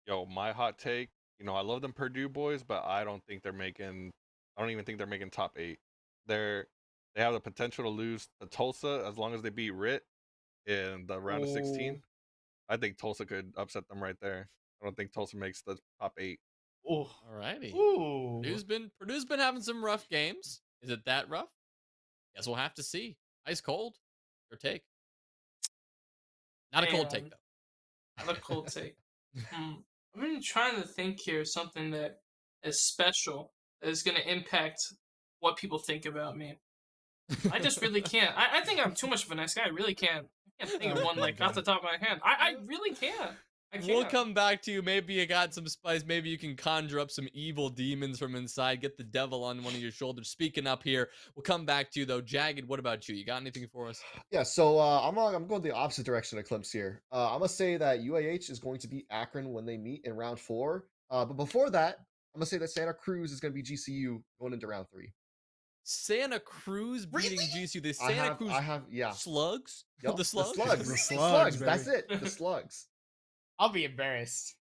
Yo, my hot take. I love them Purdue boys, but I don't think they're making. I don't even think they're making top 8. They're they have the potential to lose to Tulsa as long as they beat RIT in the round of 16. I think Tulsa could upset them right there. I don't think Tulsa makes the top 8. Oh, Alrighty. ooh. Purdue's been having some rough games. Is it that rough? Guess we'll have to see. IceCold, your take. Not a cold take Man. though. Not a cold take. I've been trying to think here of something that is special that is going to impact what people think about me. I just really can't. I think I'm too much of a nice guy. I really can't. I can't think of one like off the top of my head. I really can't. I can't. We'll come back to you. Maybe you got some spice. Maybe you can conjure up some evil demons from inside. Get the devil on one of your shoulders. Speaking up here, we'll come back to you though. Jagged, what about you? You got anything for us? Yeah, so I'm going the opposite direction of Klimpse here. I'm gonna say that UAH is going to beat Akron when they meet in round 4. But before that, I'm gonna say that Santa Cruz is gonna be GCU going into round 3. Santa Cruz beating GCU. The I Santa have, Cruz I have, yeah. Slugs? Yup, The Slugs? slugs. The The slugs, slugs. That's baby. it. The slugs. I'll be embarrassed.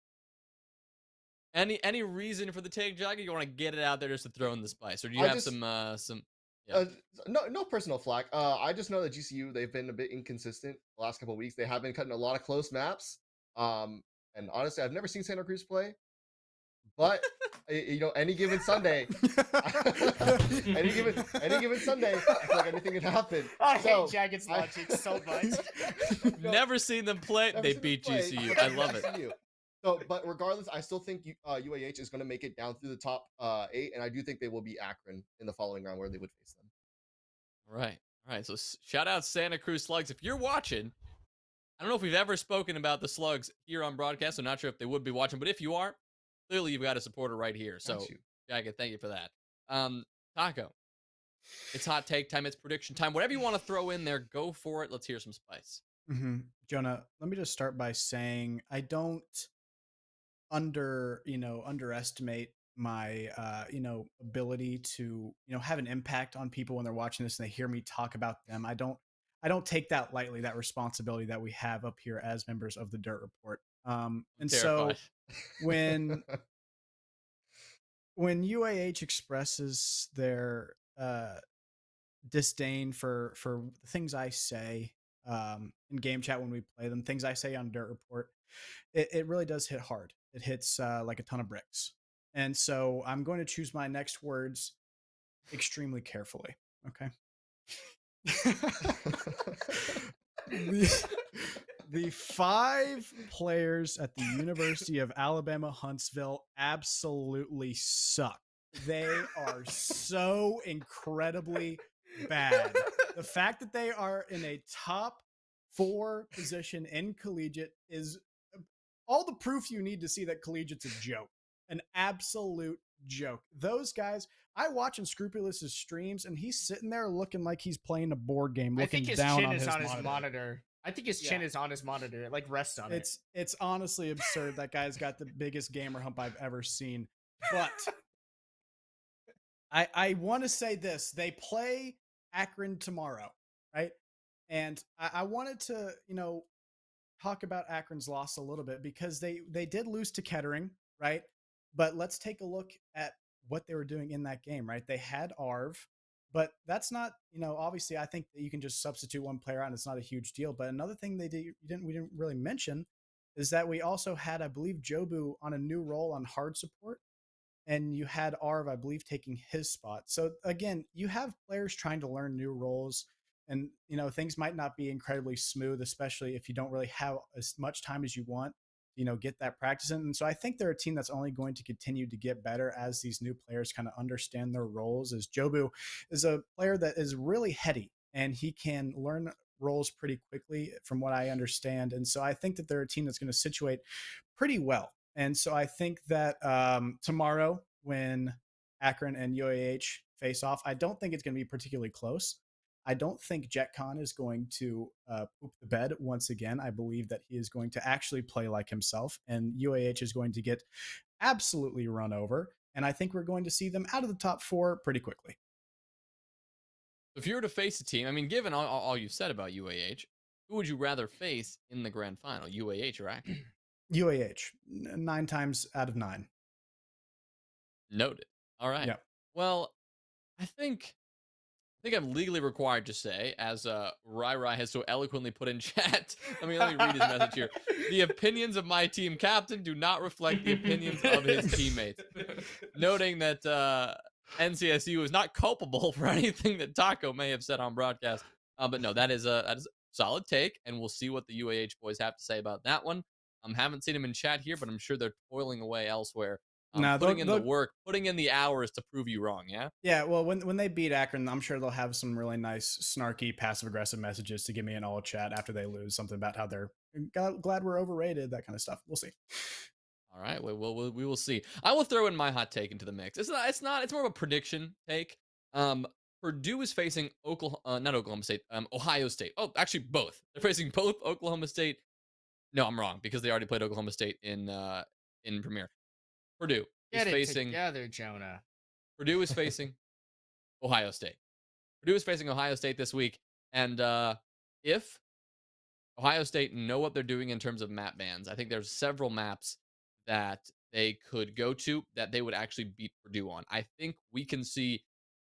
Any reason for the take, Jagged? You want to get it out there just to throw in the spice, or do you I have just- some? Yeah. No personal flack. I just know that GCU, they've been a bit inconsistent the last couple of weeks. They have been cutting a lot of close maps. And honestly, I've never seen Santa Cruz play, but any given Sunday, any given Sunday, I feel like anything can happen. I So, hate Jagged's logic so much. No, Never seen them play. never They seen them beat play, GCU. but I they love beat it. GCU. So, but regardless, I still think UAH is going to make it down through the top 8, and I do think they will beat Akron in the following round where they would face them. All right. So shout out Santa Cruz Slugs. If you're watching, I don't know if we've ever spoken about the Slugs here on broadcast. I'm not sure if they would be watching, but if you are, clearly you've got a supporter right here. So, Got you. Jagged, thank you for that. Taco, it's hot take time. It's prediction time. Whatever you want to throw in there, go for it. Let's hear some spice. Jonah, let me just start by saying I don't underestimate my ability to have an impact on people when they're watching this and they hear me talk about them. I don't take that lightly, that responsibility that we have up here as members of the Dirt Report. And so when UAH expresses their disdain for the things I say in game chat when we play them, things I say on Dirt Report, it really does hit hard. It hits like a ton of bricks. And so I'm going to choose my next words extremely carefully. Okay. The 5 players at the University of Alabama Huntsville absolutely suck. They are so incredibly bad. The fact that they are in a top 4 position in collegiate is all the proof you need to see that collegiate's a joke. An absolute joke. Those guys, I watch Unscrupulous's streams and he's sitting there looking like he's playing a board game, I looking think his down chin on is his on monitor. his monitor. I think his chin is on his monitor. Like rests on it. It's honestly absurd. That guy's got the biggest gamer hump I've ever seen. But I want to say this. They play Akron tomorrow, right? And I wanted to, talk about Akron's loss a little bit because they did lose to Kettering, right? But let's take a look at what they were doing in that game, right? They had Arv, but that's not, obviously I think that you can just substitute one player out and it's not a huge deal. But another thing we didn't really mention is that we also had, I believe, Jobu on a new role on hard support. and you had Arv, I believe, taking his spot. So again, you have players trying to learn new roles, and things might not be incredibly smooth, especially if you don't really have as much time as you want. Get that practice in. And so I think they're a team that's only going to continue to get better as these new players kind of understand their roles. As Jobu is a player that is really heady and he can learn roles pretty quickly, from what I understand. And so I think that they're a team that's going to situate pretty well. And so I think that tomorrow, when Akron and UAH face off, I don't think it's going to be particularly close. I don't think JetCon is going to poop the bed once again. I believe that he is going to actually play like himself, and UAH is going to get absolutely run over. And I think we're going to see them out of the top 4 pretty quickly. If you were to face a team, I mean, given all you've said about UAH, who would you rather face in the grand final, UAH or Akron? UAH, 9 times out of 9. Noted. All right. Yeah. Well, I think I'm legally required to say, as Rai has so eloquently put in chat. Let me read his message here. The opinions of my team captain do not reflect the opinions of his teammates. Noting that NCSU is not culpable for anything that Taco may have said on broadcast. But no, that is a solid take, and we'll see what the UAH boys have to say about that one. Haven't seen him in chat here, but I'm sure they're toiling away elsewhere. Putting in the work, putting in the hours to prove you wrong, yeah? Yeah, well, when they beat Akron, I'm sure they'll have some really nice, snarky, passive-aggressive messages to give me in all chat after they lose, something about how they're glad we're overrated, that kind of stuff. We'll see. All right, we will see. I will throw in my hot take into the mix. It's more of a prediction take. Purdue is facing not Oklahoma State, Ohio State. Oh, actually both. They're facing both Oklahoma State. No, I'm wrong, because they already played Oklahoma State in Premier. Purdue is facing together, Jonah. Purdue is facing Ohio State. Purdue is facing Ohio State this week, and if Ohio State know what they're doing in terms of map bans, I think there's several maps that they could go to that they would actually beat Purdue on. I think we can see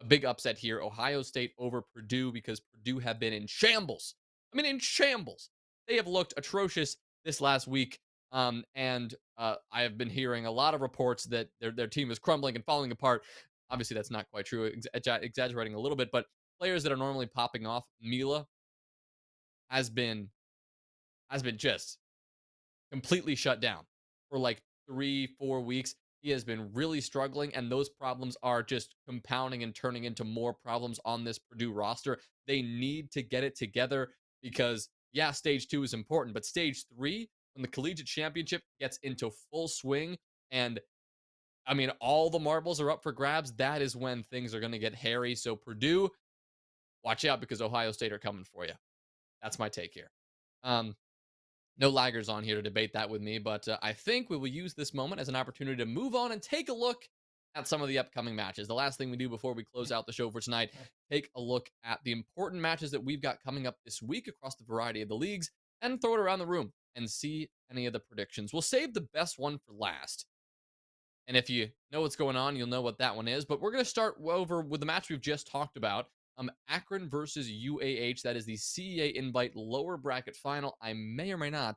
a big upset here. Ohio State over Purdue, because Purdue have been in shambles. I mean, in shambles. They have looked atrocious this last week. And I have been hearing a lot of reports that their team is crumbling and falling apart. Obviously, that's not quite true. Exaggerating a little bit, but players that are normally popping off, Mila has been just completely shut down for like 3-4 weeks. He has been really struggling, and those problems are just compounding and turning into more problems on this Purdue roster. They need to get it together, because yeah, stage 2 is important, but stage 3, when the collegiate championship gets into full swing, and I mean, all the marbles are up for grabs, that is when things are going to get hairy. So Purdue, watch out, because Ohio State are coming for you. That's my take here. No laggers on here to debate that with me, but I think we will use this moment as an opportunity to move on and take a look at some of the upcoming matches. The last thing we do before we close out the show for tonight, take a look at the important matches that we've got coming up this week across the variety of the leagues, and throw it around the room and see any of the predictions. We'll save the best one for last. And if you know what's going on, you'll know what that one is. But we're going to start over with the match we've just talked about. Akron versus UAH. That is the CEA Invite lower bracket final. I may or may not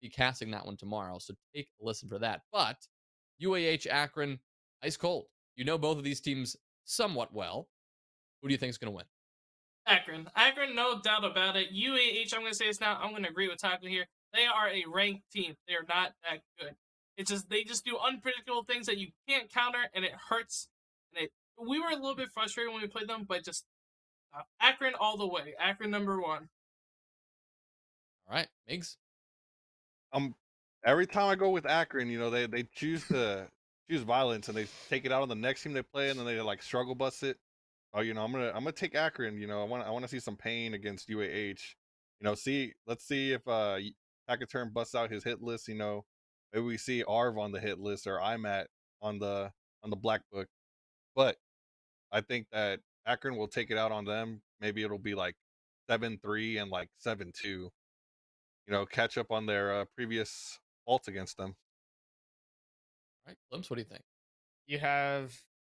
be casting that one tomorrow, so take a listen for that. But UAH, Akron, IceCold. You know both of these teams somewhat well. Who do you think is going to win? Akron, no doubt about it. UAH, I'm going to say this now. I'm going to agree with Taco here. They are a ranked team. They are not that good. It's just they just do unpredictable things that you can't counter, and it hurts. And we were a little bit frustrated when we played them, but just Akron all the way. Akron number 1. All right, Miggs. Every time I go with Akron, they choose to choose violence, and they take it out on the next team they play, and then they like struggle bus it. Oh, I'm gonna take Akron. I want to see some pain against UAH. Let's see if Hackaturn busts out his hit list. Maybe we see Arv on the hit list, or IMAT on the black book. But I think that Akron will take it out on them. Maybe it'll be like 7-3 and like 7-2. Catch up on their previous faults against them. All right, Klimpse, what do you think? You have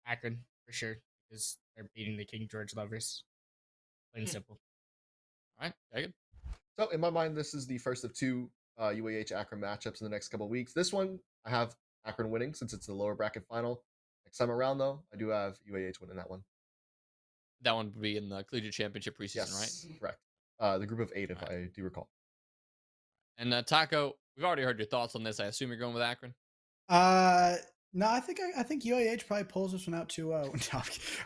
Akron for sure, because they're beating the King George lovers. Plain and simple. All right, Jagged. So in my mind, this is the first of 2 UAH Akron matchups in the next couple of weeks. This one, I have Akron winning since it's the lower bracket final. Next time around, though, I do have UAH winning that one. That one would be in the Collegiate Championship preseason, Yes, right? correct. The group of 8, if I do recall. And Taco, we've already heard your thoughts on this. I assume you're going with Akron. No, I think UAH probably pulls this one out 2-0. No,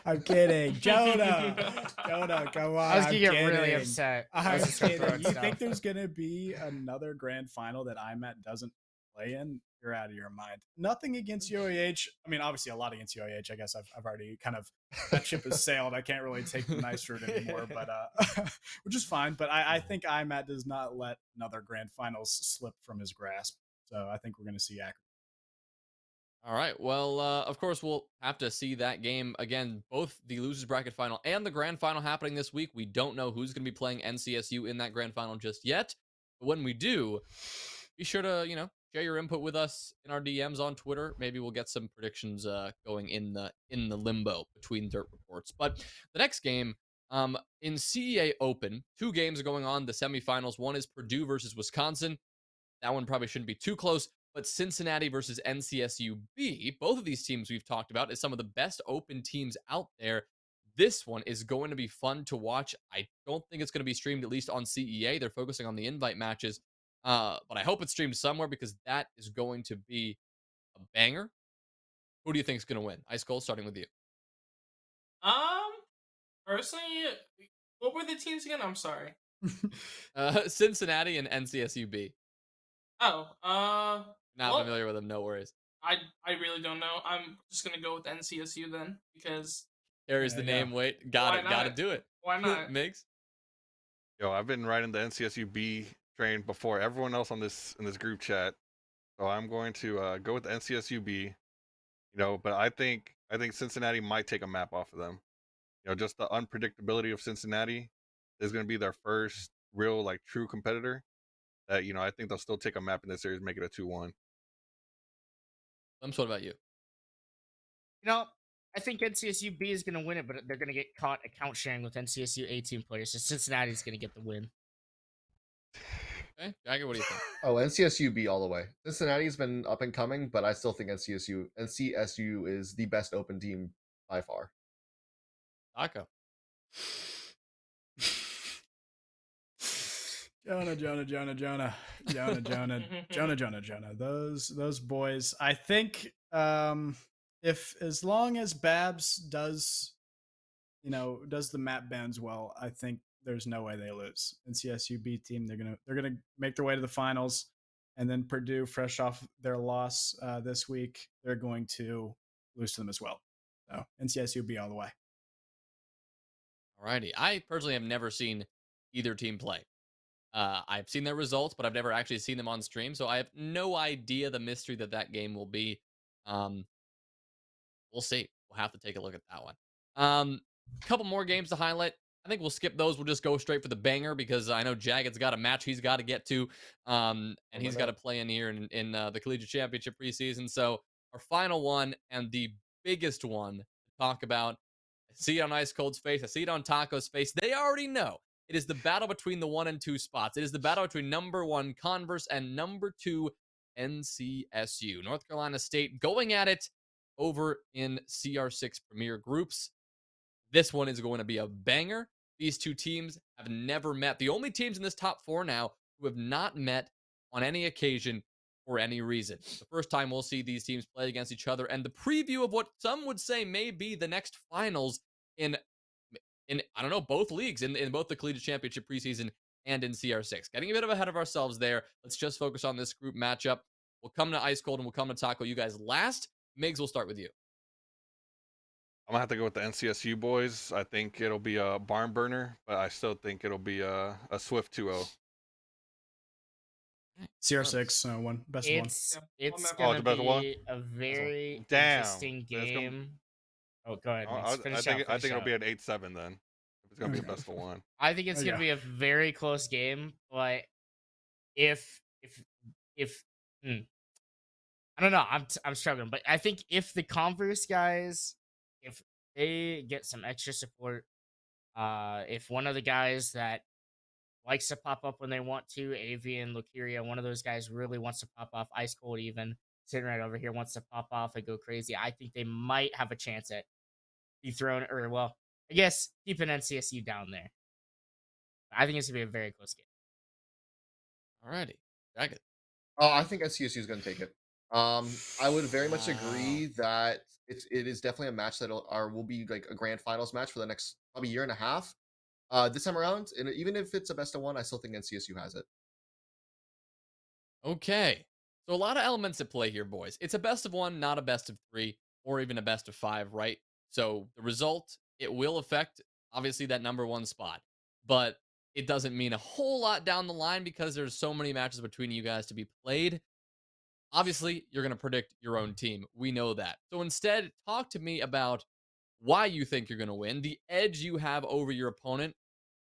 I'm kidding. Jonah, come on. I was gonna I'm get really kidding. upset. I I'm was just gonna throw kidding. in You think stuff. there's gonna be another grand final that IMAT doesn't play in? You're out of your mind. Nothing against UAH. I mean, obviously a lot against UAH. I guess I've already kind of that ship has sailed. I can't really take the nice route anymore, but which is fine. But I think IMAT does not let another grand finals slip from his grasp. So I think we're gonna see Akron. All right. Well, of course, we'll have to see that game again. Both the losers bracket final and the grand final happening this week. We don't know who's going to be playing NCSU in that grand final just yet. But when we do, be sure to share your input with us in our DMs on Twitter. Maybe we'll get some predictions going in the limbo between dirt reports. But the next game, in CEA Open, 2 games are going on. The semifinals. One is Purdue versus Wisconsin. That one probably shouldn't be too close. But Cincinnati versus NCSUB, both of these teams we've talked about as some of the best open teams out there. This one is going to be fun to watch. I don't think it's going to be streamed, at least on CEA. They're focusing on the invite matches. But I hope it's streamed somewhere because that is going to be a banger. Who do you think is going to win? IceCold, starting with you. Personally, what were the teams again? I'm sorry. Cincinnati and NCSUB. Oh, Not well, familiar with them, no worries. I really don't know. I'm just gonna go with NCSU then because Carries the name weight. Gotta do it. why not? Miggs? Yo, I've been riding the NCSUB train before everyone else in this group chat, so I'm going to go with the NCSUB. But I think Cincinnati might take a map off of them. Just the unpredictability of Cincinnati is going to be their first real true competitor. That I think they'll still take a map in this series, make it a 2-1. What about you? I think NCSU B is going to win it, but they're going to get caught account sharing with NCSU A team players. So Cincinnati's going to get the win. Okay, Jagged, what do you think? Oh, NCSU B all the way. Cincinnati's been up and coming, but I still think NCSU is the best open team by far. Taco. Jonah. Those boys. I think if as long as Babs does the map bans well, I think there's no way they lose. NCSU B team, they're gonna make their way to the finals, and then Purdue, fresh off their loss this week, they're going to lose to them as well. So NCSU B all the way. Alrighty. I personally have never seen either team play. I've seen their results, but I've never actually seen them on stream, so I have no idea the mystery that game will be. We'll see. We'll have to take a look at that one. A couple more games to highlight. I think we'll skip those. We'll just go straight for the banger because I know Jagged's got a match he's got to get to, and he's got to play in here in the Collegiate Championship preseason. So our final one and the biggest one to talk about. I see it on IceCold's face. I see it on Taco's face. They already know. It is the battle between the 1 and 2 spots. It is the battle between number 1 Converse and number 2 NCSU. North Carolina State going at it over in CR6 Premier Groups. This one is going to be a banger. These two teams have never met. The only teams in this top 4 now who have not met on any occasion for any reason. The first time we'll see these teams play against each other, and the preview of what some would say may be the next finals in I don't know, both leagues, in both the Collegiate Championship preseason and in CR6. Getting a bit ahead of ourselves there. Let's just focus on this group matchup. We'll come to IceCold and we'll come to Taco. You guys last. Miggs, we'll start with you. I'm gonna have to go with the NCSU boys. I think it'll be a barn burner, but I still think it'll be a swift 2-0. CR6 one best one. It's Oh, gonna be a very interesting game. Oh, go ahead. I think it'll be an 8-7 then. If it's gonna be a best of 1. I think it's gonna be a very close game, but if I don't know, I'm struggling, but I think if the Converse guys, if they get some extra support, if one of the guys that likes to pop up when they want to, Avian, Lucaria, one of those guys really wants to pop off, IceCold even, sitting right over here wants to pop off and go crazy. I think they might have a chance at dethrone, or well, I guess keeping NCSU down there. I think it's gonna be a very close game. Alrighty. Jagged. Oh, I think SCSU is going to take it. I would very much Wow. agree that it is definitely a match that will be like a grand finals match for the next probably year and a half. This time around, and even if it's a best of one, I still think NCSU has it. Okay. So a lot of elements at play here, boys. It's a best of one, not a best of three, or even a best of five, right? So the result, it will affect obviously that number one spot. But it doesn't mean a whole lot down the line because there's so many matches between you guys to be played. Obviously, you're going to predict your own team. We know that. So instead, talk to me about why you think you're going to win, the edge you have over your opponent.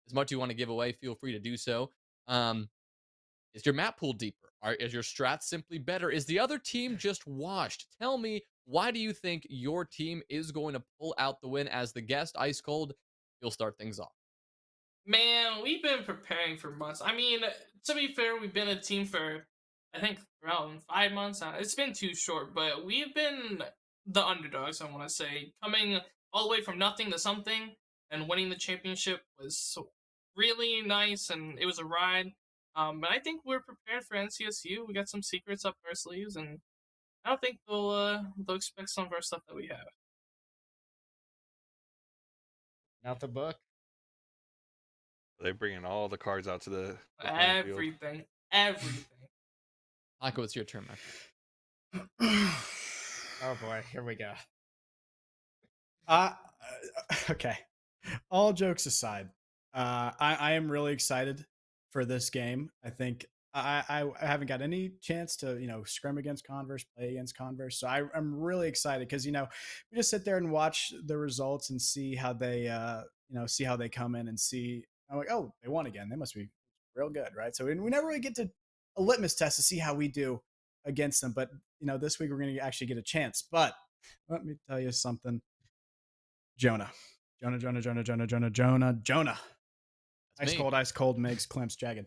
As much as you want to give away, feel free to do so. Is your map pool deeper? Is your strat simply better? Is the other team just washed? Tell me, why do you think your team is going to pull out the win as the guest? IceCold, you'll start things off. Man, we've been preparing for months. I mean, to be fair, we've been a team for, I think, around 5 months. It's been too short, but we've been the underdogs, I want to say. Coming all the way from nothing to something and winning the championship was really nice, and it was a ride. But I think we're prepared for NCSU. We got some secrets up our sleeves, and I don't think they'll expect some of our stuff that we have. Not the book. They're bringing all the cards out to the playing field. Everything. Taco, it's your turn, my friend. Oh boy, here we go. Okay. All jokes aside, I am really excited for this game. I think I haven't got any chance to scrim against Converse, play against Converse, so I'm really excited because we just sit there and watch the results and see how they see how they come in and see. I'm like, oh, they won again. They must be real good, right? So we never really get to a litmus test to see how we do against them, but this week we're going to actually get a chance. But let me tell you something. Jonah. That's me. IceCold, Migs, Klimpse, Jagged.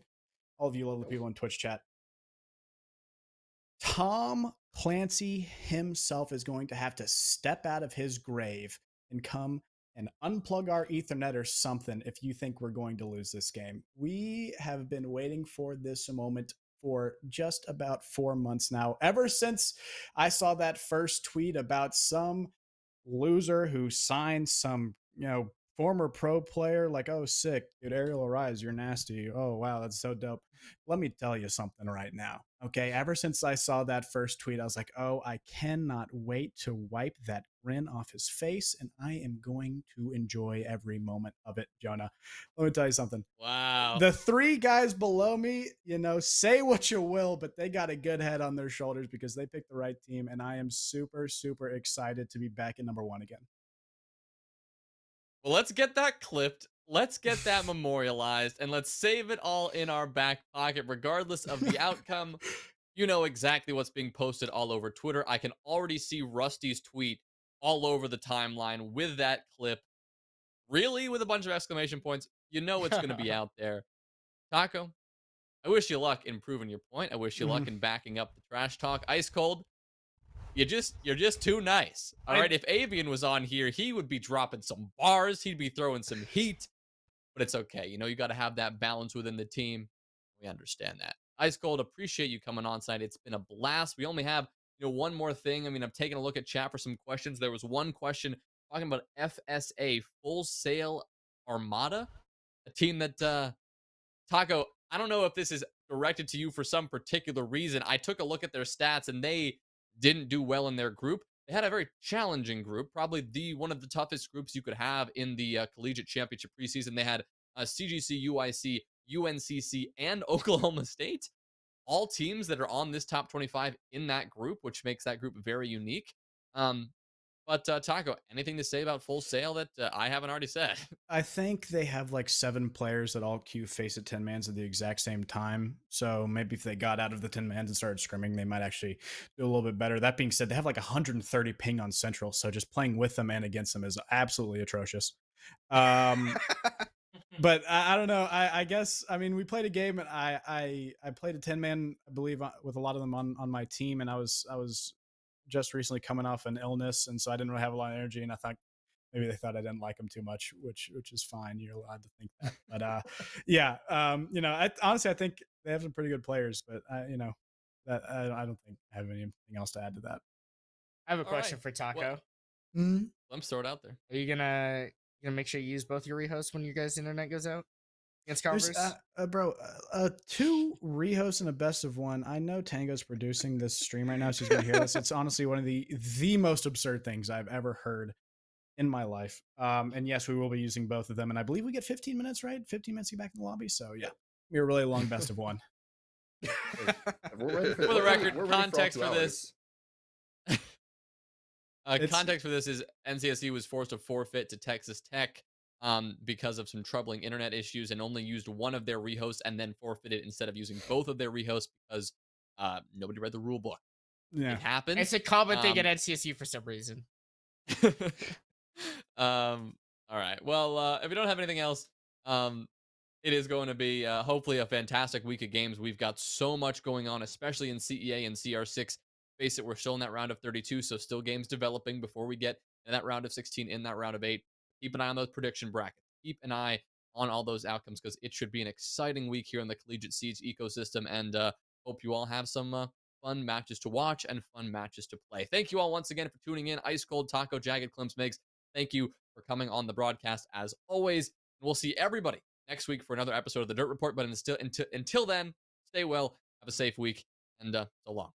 All of you lovely people in Twitch chat. Tom Clancy himself is going to have to step out of his grave and come and unplug our Ethernet or something if you think we're going to lose this game. We have been waiting for this moment for just about 4 months now, ever since I saw that first tweet about some loser who signed some, former pro player, like, oh, sick, dude, Ariel Arise, you're nasty. Oh, wow, that's so dope. Let me tell you something right now. Okay. Ever since I saw that first tweet, I was like, oh, I cannot wait to wipe that grin off his face, and I am going to enjoy every moment of it, Jonah. Let me tell you something. Wow. The three guys below me, say what you will, but they got a good head on their shoulders because they picked the right team, and I am super, super excited to be back in number one again. Well, let's get that clipped. Let's get that memorialized, and let's save it all in our back pocket, regardless of the outcome. You know exactly what's being posted all over Twitter. I can already see Rusty's tweet all over the timeline with that clip. Really? With a bunch of exclamation points. You know it's going to be out there. Taco, I wish you luck in proving your point. I wish you luck in backing up the trash talk. IceCold, you're just too nice. All right, if Avian was on here, he would be dropping some bars. He'd be throwing some heat. But it's okay. You got to have that balance within the team. We understand that. IceCold, appreciate you coming on site. It's been a blast. We only have, one more thing. I mean, I'm taking a look at chat for some questions. There was one question talking about FSA, Full Sail Armada, a team that, Taco, I don't know if this is directed to you for some particular reason. I took a look at their stats and they didn't do well in their group. They had a very challenging group, probably one of the toughest groups you could have in the collegiate championship preseason. They had CGC, UIC, UNCC, and Oklahoma State, all teams that are on this top 25 in that group, which makes that group very unique. But Taco, anything to say about Full Sail that I haven't already said? I think they have like 7 players that all queue FACEIT 10-mans at the exact same time. So maybe if they got out of the 10-mans and started scrimming, they might actually do a little bit better. That being said, they have like 130 ping on Central. So just playing with them and against them is absolutely atrocious. But I don't know. I guess I mean we played a game and I played a 10-man, I believe, with a lot of them on my team, and I was just recently coming off an illness, and so I didn't really have a lot of energy, and I thought maybe they thought I didn't like them too much, which is fine. You're allowed to think that. But yeah, you know, honestly I think they have some pretty good players, but you know, that I don't think I have anything else to add to that. I have a All right. question for Taco. Well, Mhm. let me throw it out there. Are you gonna make sure you use both your rehosts when your guys' internet goes out against There's, Converse? bro, 2 rehosts and a best of 1. I know Tango's producing this stream right now, so he's gonna hear this. It's honestly one of the most absurd things I've ever heard in my life. And yes, we will be using both of them, and I believe we get 15 minutes, right? 15 minutes to get back in the lobby. So yeah, we were really long best of 1. We're ready For the we're ready- record, we're ready all context 2 for this. It's- Context for this is NCSE was forced to forfeit to Texas Tech because of some troubling internet issues and only used one of their rehosts and then forfeited instead of using both of their rehosts because nobody read the rule book. Yeah. It happens. It's a common thing at Um, NCSU for some reason. All right. Well, if we don't have anything else, it is going to be hopefully a fantastic week of games. We've got so much going on, especially in CEA and CR6. Face it, we're still in that round of 32, so still games developing before we get in that round of 16, in that round of 8. Keep an eye on those prediction brackets. Keep an eye on all those outcomes because it should be an exciting week here in the Collegiate Siege ecosystem. And hope you all have some fun matches to watch and fun matches to play. Thank you all once again for tuning in. IceCold, Taco, Jagged, Klimpse, Migs. Thank you for coming on the broadcast as always. We'll see everybody next week for another episode of the Dirt Report. But until then, stay well, have a safe week, and so long.